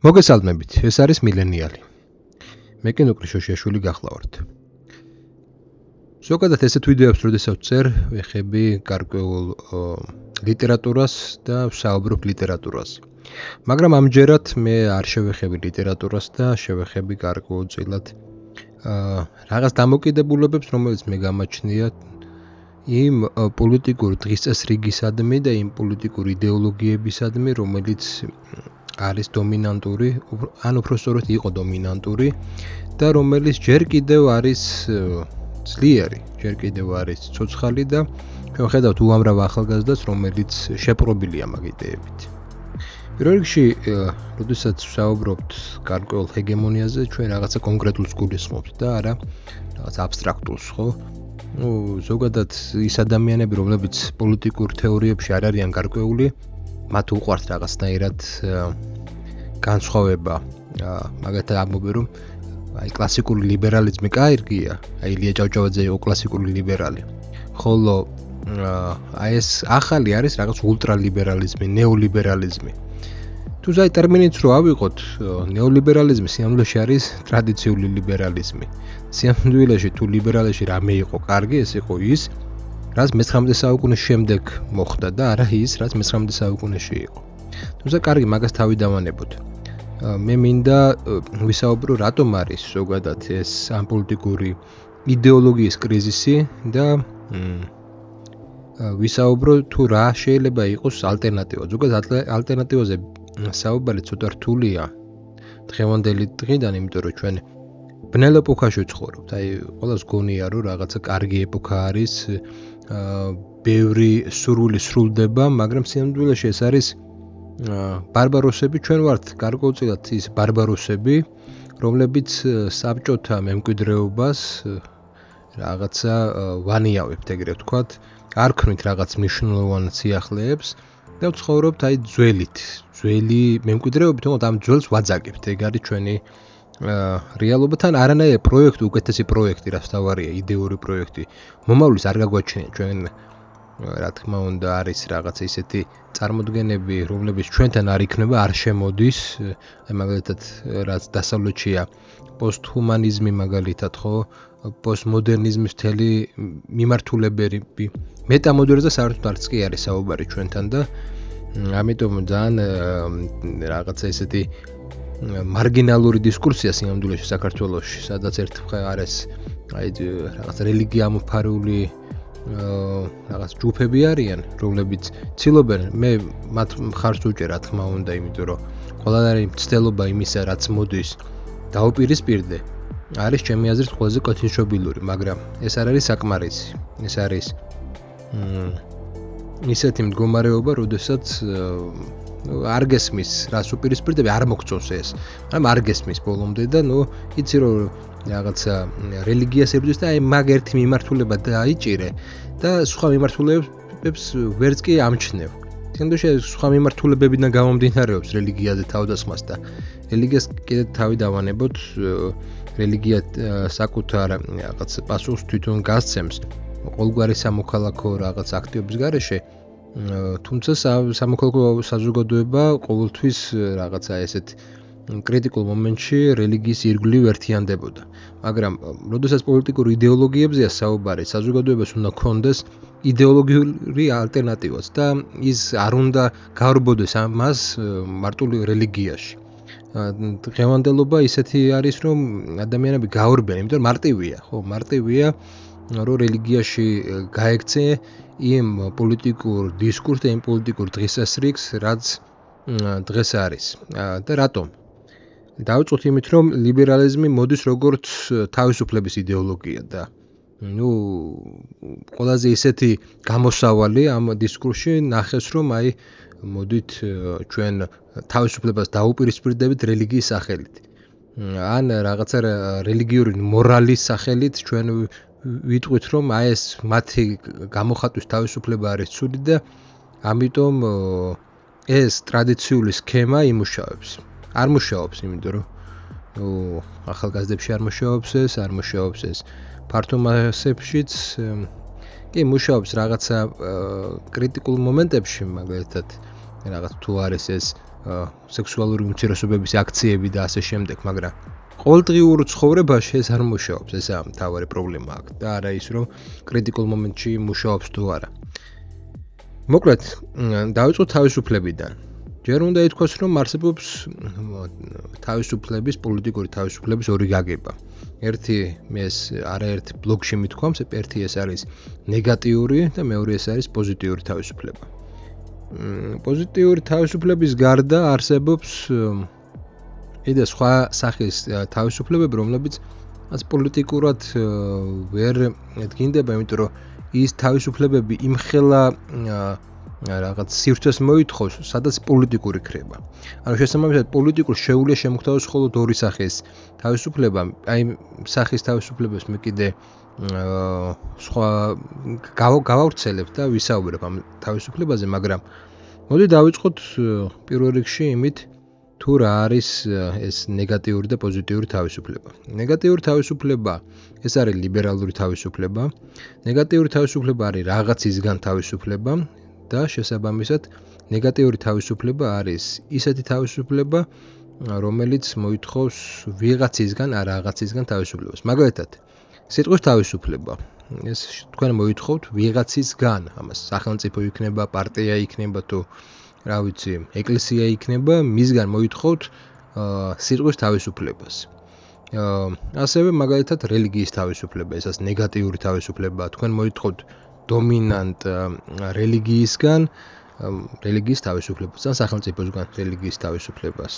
მოგესალმებით, ეს არის მილენიალი. მე კი ნუკლი შოშიაშვილი გახლავართ. ზოგადად ესეთ ვიდეოებს როდესაც ვწერ, ვეხები გარკვეულ ლიტერატურას და ვსაუბრობ ლიტერატურას. მაგრამ ამჯერად მე არ შევეხები ლიტერატურას და შევეხები გარკვეულწილად რაღაც დამოკიდებულებებს, რომელიც მე გამაჩნია იმ პოლიტიკურ დღესწრიგისადმი და იმ პოლიტიკურ იდეოლოგიებისადმი, რომელიც არის დომინანტური, ან უпростоროდ იყო დომინანტური და რომელიც ჯერ კიდევ არის ძლიერი, ჯერ კიდევ არის ცოცხალი და ჩვენ ხედავთ უამრავ ახალგაზრდას, რომელიც შეპყრობილია მაგ იდეებით. პირველ რიგში, როდესაც ვსაუბრობთ გარკვეულ ჰეგემონიაზე, ჩვენ რაღაცა კონკრეტულს გულისხმობთ და არა რაღაც აბსტრაქტულს, ხო? ზოგადად ის ადამიანები, რომლებიც პოლიტიკურ თეორიებში არ არიან გარკვეული, მათ უყვართ რაღაცნაირად განსხვავება. მაგათაც ამბობენ, რომ აი კლასიკური ლიბერალიზმი კაირგია, აი ილია ჭავჭავაძე იყო კლასიკური ლიბერალი. ხოლო აი ეს ახალი არის რაღაც ულტრალიბერალიზმი, ნეოლიბერალიზმი. თუ ზაი ტერმინიც რო ავიღოთ, ნეოლიბერალიზმი სიამოვნებაში არის ტრადიციული ლიბერალიზმი. სიამოვნებაში თუ ლიბერალში რამე იყო კარგი, ეს იყო ის, რაც მე-19 საუკუნის შემდეგ მოხდა და არა ის, რაც მე-19 საუკუნეში იყო. თუმცა კარგი, მაგას თავი დავანებოთ. მე მინდა ვისაუბრო, რატომ არის ზოგადად ეს ამ პოლიტიკური იდეოლოგიის კრიზისი და ვისაუბრო თუ რა შეიძლება იყოს ალტერნატივა. ზოგადად ალტერნატივაზე საუბარი ცოტა რთულია დღევანდელი დღიდან, იმიტომ რომ ჩვენ ბნელ ეპოქაში ვცხოვრობთ. აი, ყველას გონია, რომ რაღაცა კარგი ეპოქა არის, ბევრი სურვილი სრულდება, მაგრამ სიამოვნებაში ეს არის ბარბაროსები, ჩვენ ვართ გარკვეულწილად ის ბარბაროსები, რომლებიც საბჭოთა მემკვიდრეობას რაღაცა ვანიავებთ, ეგრე ვთქვათ, არ ქნით რაღაც მნიშვნელოვან სიახლეებს და ვცხოვრობთ აი ძველი მემკვიდრეობით, თუმცა ამ ძველს ვაძაგებთ. ეგ არის ჩვენი რეალობა. თან არანაირი პროექტი, უკეთესი პროექტი, რაც თავარია, იდეური პროექტი მომავლის არ გაგვაჩნია. ჩვენ რა თქმა უნდა არის რაღაცა ისეთი წარმოდგენები, რომლებიც ჩვენთან არ იქნება, არ შემოდის. აი მაგალითად, რაც დასავლეთშია პოსტჰუმანიზმი მაგალითად, ხო? პოსტმოდერნიზმის მთელი მიმართულებები. მეტამოდერნიზმზე საერთოდ არც კი არის საუბარი ჩვენთან და ამიტომ ძალიან რაღაცა ისეთი მარგინალური დისკურსია სიამოვნებაში საქართველოში, სადაც ერთხელ არის აი რაღაც რელიგია ამოფარული რაღაც ჯგუფები არიან, რომლებიც ცდილობენ, მე მათ მხარს უჭერ, რა თქმა უნდა, იმიტომ რომ ყველანაირი მცდელობა იმისა, რაც მოდის, დაუპირისპირდე, არის ჩემი აზრით ყველაზე კეთილშობილური, მაგრამ ეს არ არის საკმარისი. ეს არის ისეთი მდგომარეობა, როდესაც არ გესმის, რას უპირისპირდები, არ მოგწონს ეს. მაგრამ არ გესმის ბოლომდე და იცი რომ რაღაცა რელიგიას ებრძვის და აი მაგ ერთი მიმართულება დაიჭირე და სხვა მიმართულებებს ვერც კი ამჩნევ. თქონდაში სხვა მიმართულებებიდან გამომდინარეობს რელიგიაზე თავდასხმას და რელიგიას კიდე თავი დავანებოთ, რელიგია საკუთარ რაღაც პასუხს თვითონ გასცემს ყოველგვარი სამოქალაქო რაღაც აქტივობის გარეშე. თუმცა სამოქალაქო საზოგადოება ყოველთვის რაღაცა ესეთ კრიტიკულ მომენტში რელიგიის ირგვლივ ერთიანდებოდა. მაგრამ როდესაც პოლიტიკურ იდეოლოგიებზეა საუბარი, საზოგადოებას უნდა ქონდეს იდეოლოგიური ალტერნატივაც და ის არ უნდა გავრბოდეს ამას მარტული რელიგიაში. დღევანდელობა ისეთი არის, რომ ადამიანები გავრბენ, იმიტომ რომ მარტივია, ხო, მარტივია, რომ რელიგიაში გაექცე იმ პოლიტიკურ დისკურსს და იმ პოლიტიკურ დღესასრიგს, რაც დღეს არის. და რატომ? დავიწყოთ იმით, რომ ლიბერალიზმი მოდის როგორც თავისუფლების იდეოლოგია და ყველაზე ისეთი გამოსავალი ამ დისკურსში ნახეს, რომ აი მოდით ჩვენ თავისუფლებას დაუპირისპირდებით რელიგიის სახელით. ან რაღაცა რელიგიური მორალის სახელით ჩვენ ვიტყვით, რომ აი ეს მათი გამოხატვის თავისუფლება არის ცუდი და ამიტომ ეს ტრადიციული სქემა იმუშავებს. არ მუშაობს, იმიტომ რომ ახალგაზრდებში არ მუშაობს ეს, არ მუშაობს ეს ფართო მასებშიც. კი, მუშაობს რაღაცა კრიტიკულ მომენტებში, მაგალითად, რაღაც თუ არის ეს სექსუალური უმცირესობების აქციები და ასე შემდეგ, მაგრამ ყოველდღიურ ცხოვრებაში ეს არ მუშაობს, ესაა მთავარი პრობლემა აქ და არა ის, რომ კრიტიკულ მომენტში მუშაობს თუ არა. მოკლედ, დავიწყოთ თავისუფლებიდან. ჯერ უნდა ითქვას, რომ არსებობს თავისუფლების, პოლიტიკური თავისუფლების ორი გაგება. ერთი ეს არაერთ ბლოკში მithქვამს, ერთი ეს არის ნეგატიური და მეორე ეს არის პოზიტიური თავისუფლება. პოზიტიური თავისუფლების გარდა არსებობს კიდე სხვა სახის თავისუფლებები, რომლებიც პოლიტიკურად ვერ დგინდება, იმიტომ რომ ის თავისუფლებები იმხელა რაღაც სივრცეს მოითხოვს, სადაც პოლიტიკური ქრება. ანუ შესაბამისად პოლიტიკურ შეუძლია შემოგთავაზოს მხოლოდ ორი სახის თავისუფლება, აი სახის თავისუფლებას მე კიდე სხვა გავავრცელებ და ვისაუბრებ ამ თავისუფლებაზე, მაგრამ მოდი დავიწყოთ პირველ რიგში იმით, თუ რა არის ეს ნეგატიური და პოზიტიური თავისუფლება. ნეგატიური თავისუფლება ეს არის ლიბერალური თავისუფლება. ნეგატიური თავისუფლება არის რაღაცისგან თავისუფლება და შესაბამისად ნეგატიური თავისუფლება არის ისეთი თავისუფლება, რომელიც მოითხოვს ვიღაცისგან ან რაღაცისგან თავისუფლებას. მაგალითად, სიტყვის თავისუფლება. ეს თქვენ მოითხოვთ ვიღაცისგან, ამას სახელმწიფო იქნება, პარტია იქნება თუ რა ვიცი, ეკლესია იქნება, მისგან მოითხოვთ სიტყვის თავისუფლებას. ასევე მაგალითად რელიგიის თავისუფლება, ესაც ნეგატიური თავისუფლება, თქვენ მოითხოვთ დომინანტ რელიგიისგან რელიგიის თავისუფლებას, ან სახელმწიფოსგან რელიგიის თავისუფლებას.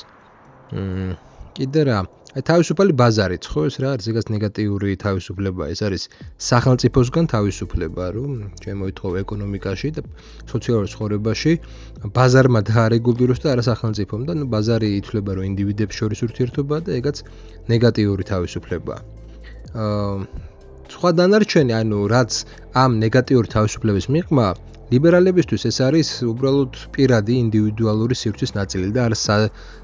კიდე რა, აი თავისუფალი ბაზარიც, ხო, ეს რა არის, ეგაც ნეგატიური თავისუფლება, ეს არის სახელმწიფოსგან თავისუფლება, რომ ჩვენ მოითხოვ ეკონომიკაში და სოციალურ ცხოვრებაში ბაზარმა დაარეგულიროს და არა სახელმწიფომ და ბაზარი ითვლება, რომ ინდივიდებს შორის ურთიერთობაა და ეგაც ნეგატიური თავისუფლებაა. სხვა დანარჩენი, ანუ რაც ამ ნეგატიური თავისუფლების მიღმა, ლიბერალებისთვის ეს არის უბრალოდ პირადი ინდივიდუალური სივრცის ნაწილი და არა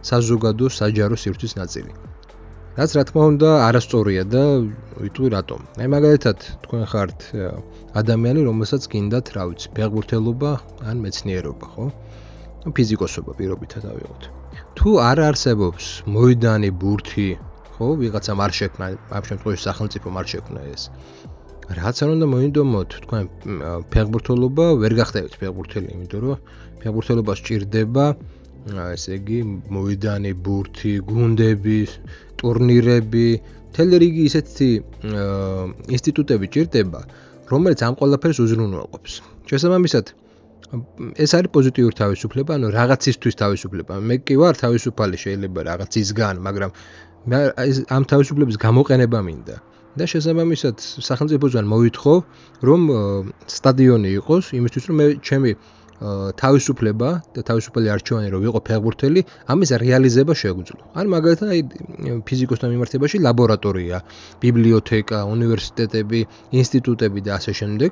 საზოგადო საჯარო სივრცის ნაწილი. რაც რა თქმა უნდა არასწორია და ვიტყვი რატომ. აი მაგალითად, თქვენ ხართ ადამიანი, რომელსაც გინდათ, რა ვიცი, ფეხბურთელობა ან მეცნიერობა, ხო? ფიზიკოსობა პირობითად ავიღოთ. თუ არ არსებობს მოედანი, ბურთი, ხო, ვიღაცამ არ შექმნა, ამ შემთხვევაში სახელმწიფომ არ შექმნა ეს. რაც არ უნდა მოინდომოთ, თქვენ ფეხბურთელობა ვერ გახდებით ფეხბურთელი, იმიტომ რომ ფეხბურთელობას სჭირდება, ესე იგი, მოედანი, ბურთი, გუნდები, ტურნირები, მთელი რიგი ისეთი ინსტიტუტები ჭირდება, რომელიც ამ ყველაფერს უზრუნველყოფს. შესაბამისად, ეს არის პოზიტიური თავისუფლება, ანუ რაღაცისთვის თავისუფლება. მე კი ვარ თავისუფალი შეიძლება რაღაცისგან, მაგრამ ამ თავისუფლების გამოყენება მინდა. და შესაბამისად სახელმწიფოსგან მოვითხოვ, რომ სტადიონი იყოს, იმისთვის რომ მე ჩემი თავისუფლება და თავისუფალი არჩევანი რომ ვიყო ფეხბურთელი, ამის რეალიზება შეგვიძლია. ან მაგალითად აი ფიზიკოსთან მიმართებაში ლაბორატორია, ბიბლიოთეკა, უნივერსიტეტები, ინსტიტუტები და ასე შემდეგ.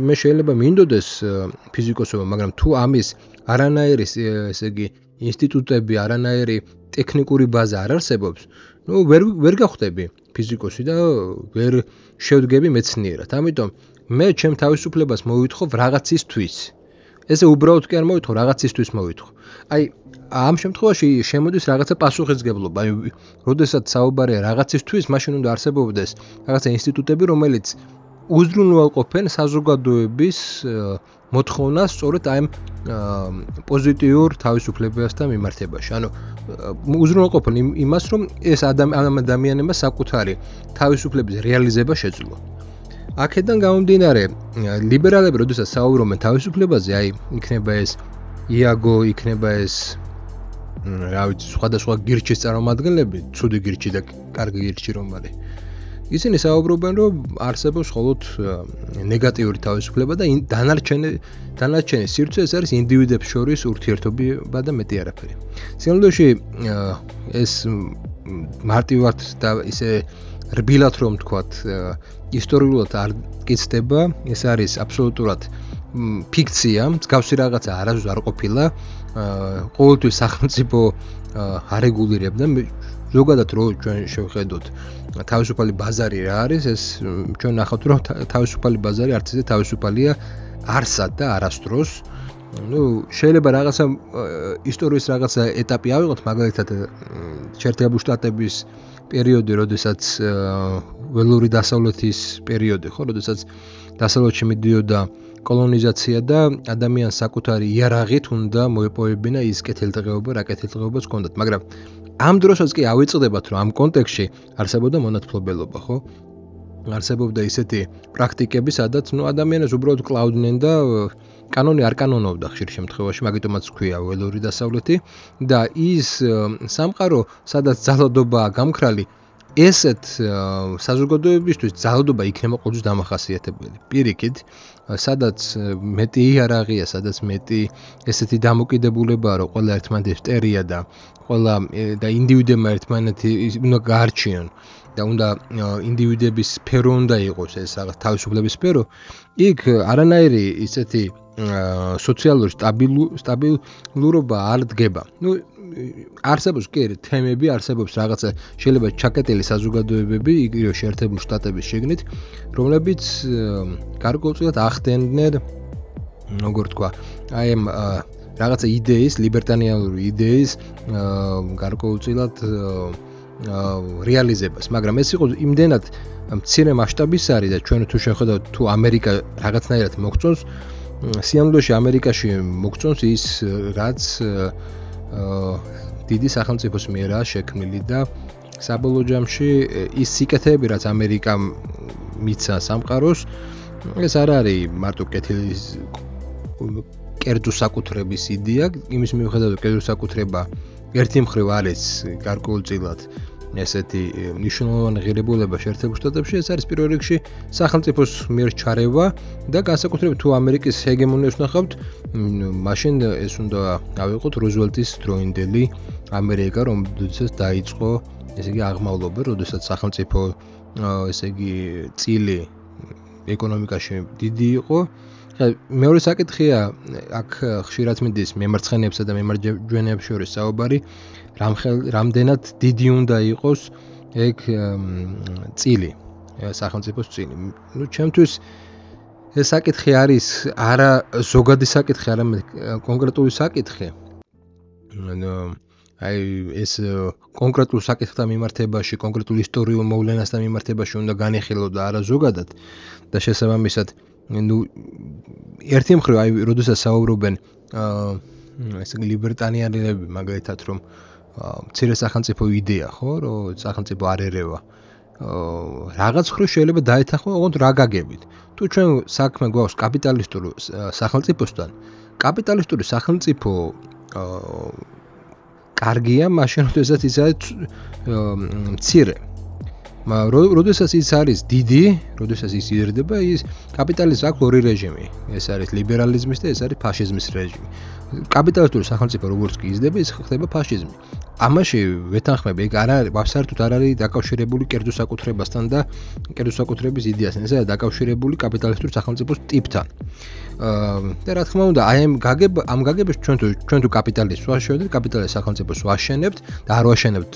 მე შეიძლება მინდოდეს ფიზიკოსობა, მაგრამ თუ ამის არანაირი, ესე იგი, ინსტიტუტები, არანაირი ტექნიკური ბაზა არ არსებობს, ნუ ვერ გავხდები ფიზიკოსი და ვერ შევდგები მეცნიერად. ამიტომ მე ჩემ თავისუფლებას მოვითხოვ რაღაცისთვის. ესე უბრალოდ კი არ მოვითხოვ, რაღაცისთვის მოვითხოვ. აი ამ შემთხვევაში შემოდის რაღაცა პასუხისმგებლობა. აი როდესაც საუბარია რაღაცისთვის, მაშინ უნდა არსებობდეს რაღაცა ინსტიტუტები, რომელიც უზრუნველყოფენ საზოგადოების მოთხოვნას სწორედ აი პოზიტიურ თავისუფლებასთან მიმართებაში. ანუ უზრუნველყოფენ იმას, რომ ეს ადამიანებმა საკუთარი თავისუფლების რეალიზება შეძლო. აქედან გამომდინარე, ლიბერალები როდესაც საუბრობენ თავისუფლებაზე, აი იქნება ეს იაგო, იქნება ეს რა ვიცი, სხვადასხვა გირჩის წარმომადგენლები, ცუდი გირჩი და კარგი გირჩი რომ არის. ისინი საუბრობენ, რომ არსებობს მხოლოდ ნეგატიური თავისუფლება და დანარჩენი სივრცე ეს არის ინდივიდებს შორის ურთიერთობა და მეტი არაფერი. სინამდვილეში ეს მარტივად და ისე რბილად რომ თქვათ, ისტორიულად არ გიცდება, ეს არის აბსოლუტურად ფიქცია, მსგავსი რაღაცა არასდროს არ ყოფილა, ყოველთვის სახელმწიფო არეგულირებდა. ზოგადად რო ჩვენ შევხედოთ თავისუფალი ბაზარი რა არის, ეს ჩვენ ნახავთ რომ თავისუფალი ბაზარი არც ისე თავისუფალია არსად და არასდროს. შეიძლება რაღაცა ისტორიის რაღაცა ეტაპი ავიღოთ, მაგალითად შეერთებული შტატების პერიოდი, როდესაც ველური დასავლეთის პერიოდი, ხო, როდესაც დასავლეთში მიდიოდა კოლონიზაცია და ადამიანს საკუთარი იარაღით უნდა მოეპოვებინა ის კეთილდღეობა, რა კეთილდღეობაც ჰქონდათ, მაგრამ ამ დროსაც კი ავიწყდებათ, რომ ამ კონტექსტში არსებობდა მონათმფლობელობა, ხო? არსებობდა ისეთი პრაქტიკები, სადაც ადამიანებს უბრალოდ კლავდნენ და კანონი არ კანონობდა ხშირ შემთხვევაში, მაგიტომაც ქვია ველური დასავლეთი და ის სამყარო, სადაც ძალადობაა გამქრალი, ესეთ საზოგადოებისთვის ძალადობა იქნება ყოველთვის დამახასიათებელი. Პირიქით, სადაც მეტი იარაღია, სადაც მეტი ესეთი დამოკიდებულებაა, რომ ყველა ერთმანეთს მტერია და ყველა და ინდივიდებმა ერთმანეთი უნდა გაარჩიონ და უნდა ინდივიდების სფერო უნდა იყოს ეს რაღაც თავისუფლების სფერო, იქ არანაირი ისეთი სოციალური სტაბილურობა არ დგება. არსებობს კი თემები, არსებობს რაღაცა შეიძლება ჩაკეტილი საზოგადოებები, იგივე შეერთებული შტატების შიგნით, რომლებიც გარკვეულწილად ახდენდნენ, როგორ თქვა, აი ამ რაღაცა იდეის, ლიბერტარიანული იდეის გარკვეულწილად რეალიზებას, მაგრამ ეს იყო იმდენად მცირე მასშტაბის არის და ჩვენ თუ შევხედავთ თუ ამერიკა რაღაცნაირად მოგწონს, სიამოვნებაში ამერიკაში მოგწონს ის რაც დიდი სახელმწიფოს მიერაა შექმნილი და საბოლოო ჯამში ის სიკეთეები რაც ამერიკამ მიცა სამყაროს ეს არ არის მარტო კეთილის კერძო საკუთრების იდეა, იმის მიუხედავად რომ კერძო საკუთრება ერთი მხრივ არის გარკვეულწილად ესეთი მნიშვნელოვანი ღირებულება შეერთებულ შტატებში, ეს არის პირველ რიგში სახელმწიფოს მიერ ჩარევა და განსაკუთრებით თუ ამერიკის ჰეგემონიას ვნახავთ, მაშინ ეს უნდა ავიღოთ რუზველტის დროინდელი ამერიკა, რომელსაც დაიწყო, ესე იგი აღმავლობა, როდესაც სახელმწიფო ესე იგი წილი ეკონომიკაში დიდი იყო. მეორე საკითხია, აქ ხშირად მიდის მემარცხენეებსა და მემარჯვენეებს შორის საუბარი, რამდენად დიდი უნდა იყოს ეგ წილი, სახელმწიფოს წილი. ჩემთვის ეს საკითხი არის არა ზოგადი საკითხი, არამედ კონკრეტული საკითხი. აი ეს კონკრეტულ საკითხთან მიმართებაში, კონკრეტულ ისტორიულ მოვლენასთან მიმართებაში უნდა განიხილო და არა ზოგადად და შესაბამისად ერთი მხრივ აი როდესაც საუბრობენ ესე იგი ლიბერტარიანელები მაგალითად რომ მცირე სახელმწიფო იდეა ხო რომ სახელმწიფო არ ერევა რაღაც მხრივ შეიძლება დაეთანხმო ოღონდ რა გაგებით თუ ჩვენ საქმე გვაქვს კაპიტალისტური სახელმწიფოსთან კაპიტალისტური სახელმწიფო კარგია მაშინ როდესაც ის არის მცირე როდესაც ის არის დიდი, როდესაც ის იზრდება, ის კაპიტალიზმს აქვს ორი რეჟიმი. ეს არის ლიბერალიზმის და ეს არის ფაშიზმის რეჟიმი. კაპიტალისტური სახელმწიფო როგორც კი იზრდება, ის ხდება ფაშიზმი. ამაში ვეთანხმები, ეგ არ არის, საერთოდ არ არის დაკავშირებული კერძო საკუთრებასთან და კერძო საკუთრების იდეასთან. ეს არის დაკავშირებული კაპიტალისტური სახელმწიფოს ტიპთან. და რა თქმა უნდა, აი ამ გაგებაში ჩვენ თუ კაპიტალიზმს ვაშენებთ, კაპიტალისტურ სახელმწიფოს ვაშენებთ და არ ვაშენებთ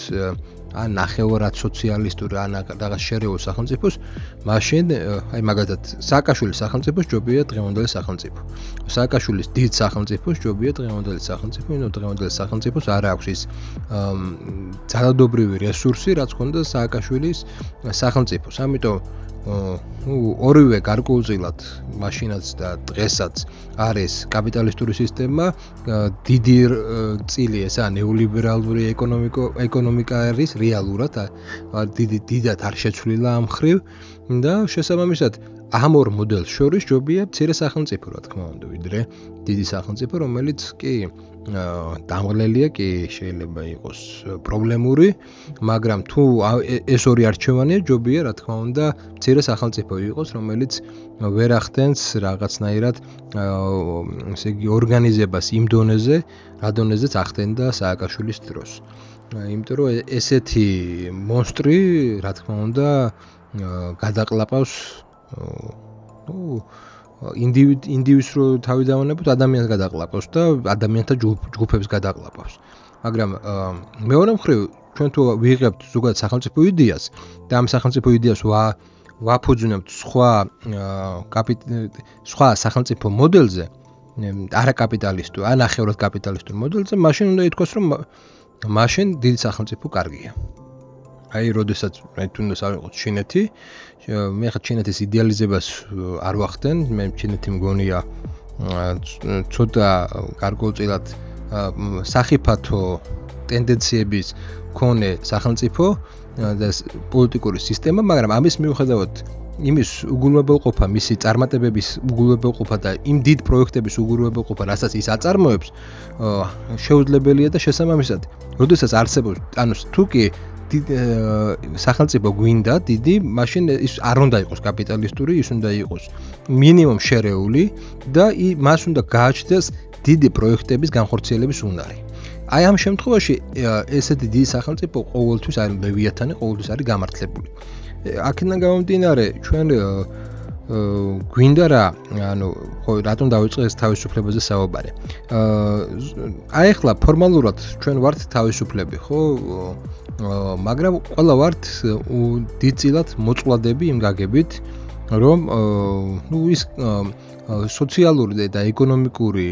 ან ნახევარად სოციალისტური ან რაღაც შერეულ სახელმწიფოს, მაშინ აი მაგალითად სააკაშვილის სახელმწიფოს ჯობია დღევანდელი სახელმწიფო. სააკაშვილის დიდ სახელმწიფოს ჯობია დღევანდელი სახელმწიფო, იმიტომ დღევანდელი სახელმწიფოს არ აქვს ის ძალადობრივი რესურსი, რაც ჰქონდა სააკაშვილის სახელმწიფოს. ამიტომ ორივე გარკვეულწილად მაშინაც და დღესაც არის კაპიტალისტური სისტემა, დიდი წილი ესაა ნეოლიბერალური ეკონომიკა არის რეალურად დიდად არ შეცვლილა ამ მხრივ და შესაბამისად ამ ორ მოდელს შორის ჯობია მცირე სახელმწიფო, რა თქმა უნდა, ვიდრე დიდი სახელმწიფო, რომელიც კი დამღლელია, კი შეიძლება იყოს პრობლემური, მაგრამ თუ ეს ორი არჩევანია, ჯობია, რა თქმა უნდა, მცირე სახელმწიფო იყოს, რომელიც ვერ ახდენს რაღაცნაირად ესე იგი ორგანიზებას იმ დონეზე, რა დონეზეც ახდენდა სააკაშვილის დროს. იმიტომ რომ ესეთი მონსტრი, რა თქმა უნდა, გადაყლაპავს ინდივიდს რო თავი დავანებოთ, ადამიანს გადაყლაპავს და ადამიანთა ჯგუფებს გადაყლაპავს. მაგრამ მეორე მხრივ, ჩვენ თუ ვიღებთ ზოგადად სახელმწიფო იდეას და ამ სახელმწიფო იდეას ვაფუძნებთ სხვა სახელმწიფო მოდელზე, არაკაპიტალისტურ, ან ნახევრად კაპიტალისტურ მოდელზე, მაშინ უნდა ითქვას, რომ მაშინ დიდი სახელმწიფო კარგია. აი, როდესაც თუნდაც არ იყოს ჩინეთი, მე ხა ჩინეთის იდეალიზებას არ ვახდენ, მე ჩინეთი მგონია ცოტა გარკვეულწილად სახიფათო ტენდენციების მქონე სახელმწიფო და პოლიტიკური სისტემა, მაგრამ ამის მიუხედავად იმის უგულებელყოფა, მისი წარმატებების უგულებელყოფა და იმ დიდ პროექტების უგულებელყოფა, რასაც ის აწარმოებს, შეუძლებელია და შესაბამისად, როდესაც არსებობს, ანუ თუ კი სახელმწიფო გვინდა დიდი, მაშინ ის არ უნდა იყოს კაპიტალისტური, ის უნდა იყოს მინიმუმ შერეული და მას უნდა გააჩნდეს დიდი პროექტების განხორციელების უნარი. აი ამ შემთხვევაში ესეთი დიდი სახელმწიფო ყოველთვის არის ლევიათანი, ყოველთვის არის გამართლებული. აქედან გამომდინარე, ჩვენ გვინდა რა, ანუ რატომ დავიწყეს თავისუფლებაზე საუბარი. აი ახლა ფორმალურად ჩვენ ვართ თავისუფლები, ხო? მაგრამ ყველა ვართ დიდწილად მოწვლადები იმ გაგებით, რომ ის სოციალური და ეკონომიკური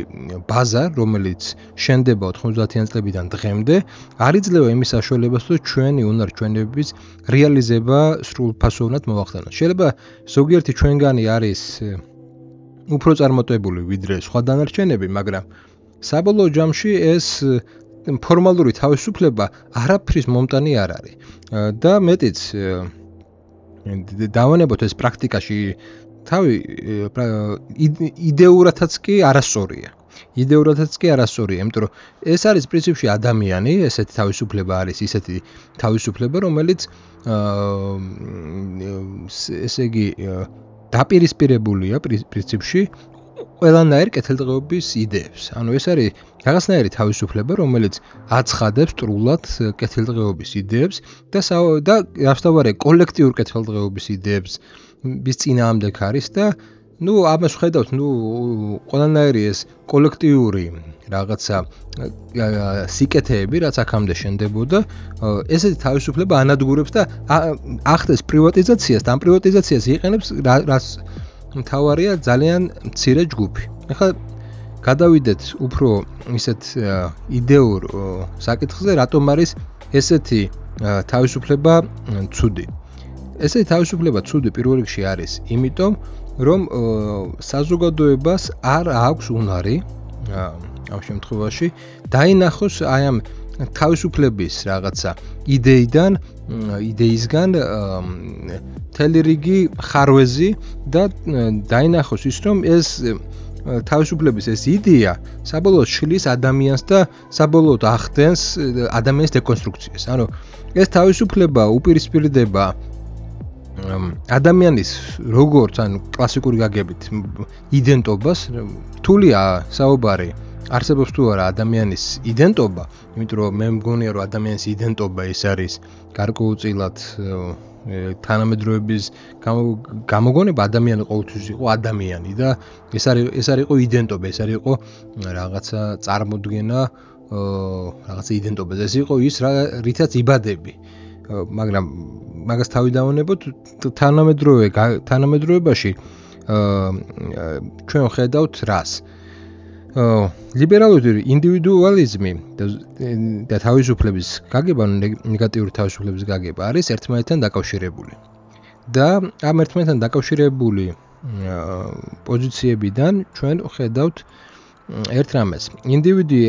ბაზა, რომელიც შენდება 90-იან წლებიდან დღემდე, არ იძლევა იმის საშუალებას, რომ ჩვენი უნარ-ჩვენების რეალიზება სრულფასოვნად მოახდინოს. შეიძლება ზოგიერთი ჩვენგანი არის უფრო წარმატებული ვიდრე სხვა დანარჩენები, მაგრამ საბოლოო ჯამში ეს ფორმალური თავისუფლება არაფრის მომტანი არ არის. და მეტიც დავანებოთ ეს პრაქტიკაში თავი იდეურათაც კი არასწორია. იმიტომ რომ ეს არის პრინციპში ადამიანი, ესეთი თავისუფლება არის ისეთი თავისუფლება, რომელიც ესე იგი დაპირისპირებულია პრინციპში ყველანაირ კეთილდღეობის იდეებს. ანუ ეს არის რაღაცნაირი თავისუფლება, რომელიც აცხადებს სრულად კეთილდღეობის იდეებს და რასთავარე კოლექტიურ კეთილდღეობის იდეებს bis წინააღმდეგ არის და ამას ვხედავთ, ყველანაირი ეს კოლექტიური რაღაცა სიკეთეები, რაც აქამდე შენდებოდა, ესეთი თავისუფლება ანადგურებს და ახდენს პრივატიზაციას, და ამ პრივატიზაციას იყენებს რაც მთავარია ძალიან მცირე ჯგუფი. ახლა გადავიდეთ უფრო ისეთ იდეურ საკითხზე, რატომ არის ესეთი თავისუფლება ცუდი. ესეთი თავისუფლება ცუდი პირველ რიგში არის, იმიტომ რომ საზოგადოებას არ აქვს უნარი ამ შემთხვევაში დაინახოს აი ამ თავისუფლების რაღაცა იდეისგან მთელი რიგი ხარვეზი და დაინახოს ის, რომ ეს თავისუფლების ეს იდეა საბოლოოდ შლის ადამიანს და საბოლოოდ ახდენს ადამიანის დეკონსტრუქციას. ანუ ეს თავისუფლება უპირისპირდება ადამიანის როგორც ანუ კლასიკური გაგებით იდენტობას, რთულია საუბარი არსებობს თუ არა ადამიანის იდენტობა, იმიტომ რომ მე მგონია რომ ადამიანის იდენტობა ეს არის გარკვეულწილად თანამედროვეების გამოგონება, ადამიანი ყოველთვის იყო ადამიანი და ეს არ იყო იდენტობა, ეს არ იყო რაღაცა წარმოდგენა რაღაცა იდენტობაზე, ეს იყო ის რითაც იბადები. მაგრამ მაგას თავი დავანებოთ თანამედროვეობაში ჩვენ ხედავთ რას? ლიბერალური ინდივიდუალიზმი და თავისუფლების გაგება, ნეგატიური თავისუფლების გაგება არის ერთმანეთთან დაკავშირებული. და ამ ერთმანეთთან დაკავშირებული პოზიციებიდან ჩვენ ხედავთ ერთ რამეს. ინდივიდი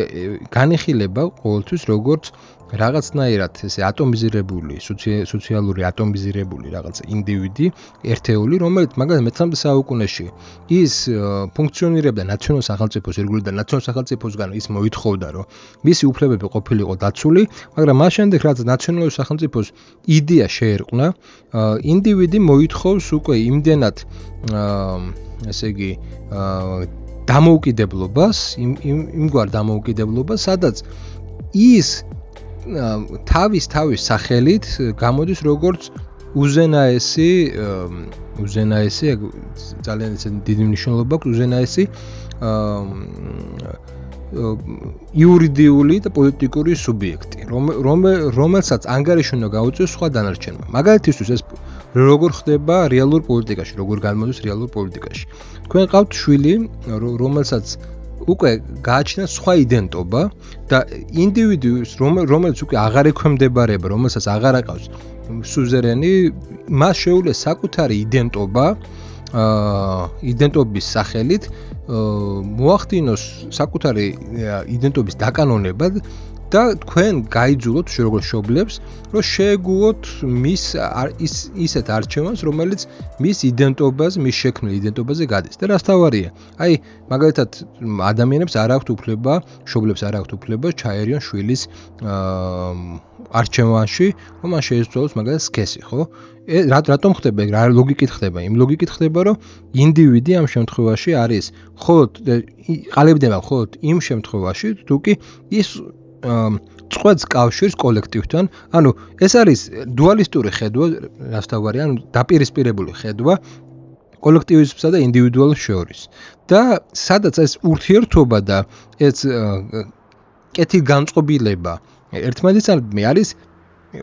განიხილება ყოველთვის როგორც რაღაცნაირად ესე ატომიზირებული, სოციალური ატომიზირებული რაღაც ინდივიდი, ერთეული, რომელიც მაგალითად მე-19 საუკუნეში ის ფუნქციონირებდა ნაციონალურ სახელმწიფოს ირგვლივ და ნაციონალურ სახელმწიფოსგან ის მოითხოვდა, რომ მისი უფლებები ყოფილიყო დაცული, მაგრამ მას შემდეგ რაც ნაციონალურ სახელმწიფოს იდეა შეერყნა, ინდივიდი მოითხოვს უკვე იმდენად ესე იგი დამოუკიდებლობას, იმგვარ დამოუკიდებლობას, სადაც ის თავის სახელით გამოდის როგორც უზენაესი ძალიან დიდი მნიშვნელობა აქვს უზენაესი იურიდიული და პოლიტიკური სუბიექტი, რომელსაც ანგარიში უნდა გაუწიოს სხვა დანარჩენმა. მაგალითისთვის ეს როგორ ხდება რეალურ პოლიტიკაში, როგორ გამოდის რეალურ პოლიტიკაში. თქვენ ყავთ შვილი, რომელსაც უკვე გააჩნია სხვა იდენტობა და ინდივიდუს რომელიც უკვე აღარ ექვემდებარება, რომელსაც აღარ აყავს სუზერენი, მას შეუძლია საკუთარი იდენტობის სახელით მოახდინოს საკუთარი იდენტობის დაკანონება და თქვენ გაიძულოთ როგორც მშობლებს, რომ შეეგუოთ მის ისეთ არჩევანს, რომელიც მის იდენტობას, მის შექმნილ იდენტობაზე გადის. და რას თავარია? აი, მაგალითად, ადამიანებს არ აქვთ უფლება, მშობლებს არ აქვთ უფლება ჩაერიონ შვილის არჩევანში, რომ მან შეეცვალოს მაგალითად სქესი, ხო? რატომ ხდება? რა ლოგიკით ხდება? იმ ლოგიკით ხდება, რომ ინდივიდი ამ შემთხვევაში არის მხოლოდ ყალიბდება მხოლოდ იმ შემთხვევაში, თუ კი ის წყვეტს კავშირს კოლექტივთან, ანუ ეს არის დუალისტური ხედვა, რაც თავარია, ანუ დაპირისპირებული ხედვა კოლექტივიზმსა და ინდივიდუალს შორის. და სადაც ეს ურთიერთობა და ეს კეთილგანწყობილება ერთმანეთისგან არის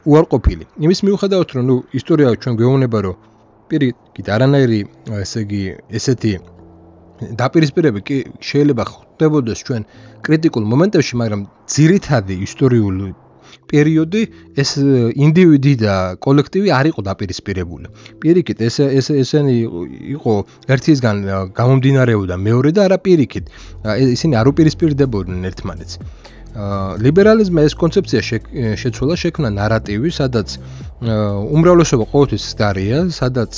უარყოფილი. იმის მიუხედავად, რომ ისტორია ჩვენ გვეუბნება, რომ პირიქით არანაირი, ესე იგი, ესეთი დაპირისპირება კი შეიძლება ხდებოდეს ჩვენ კრიტიკულ მომენტებში, მაგრამ ძირითადი ისტორიული პერიოდი ეს ინდივიდი და კოლექტივი არ იყო დაპირისპირებული. პირიქით ესენი იყო ერთისგან გამომდინარეობდა მეორე და არა პირიქით. ისინი არ უპირისპირდებოდნენ ერთმანეთს. ლიბერალიზმმა ეს კონცეფცია შეცვალა, შექმნა ნარატივი, სადაც უმრავლესობა ყოველთვის მცდარია, სადაც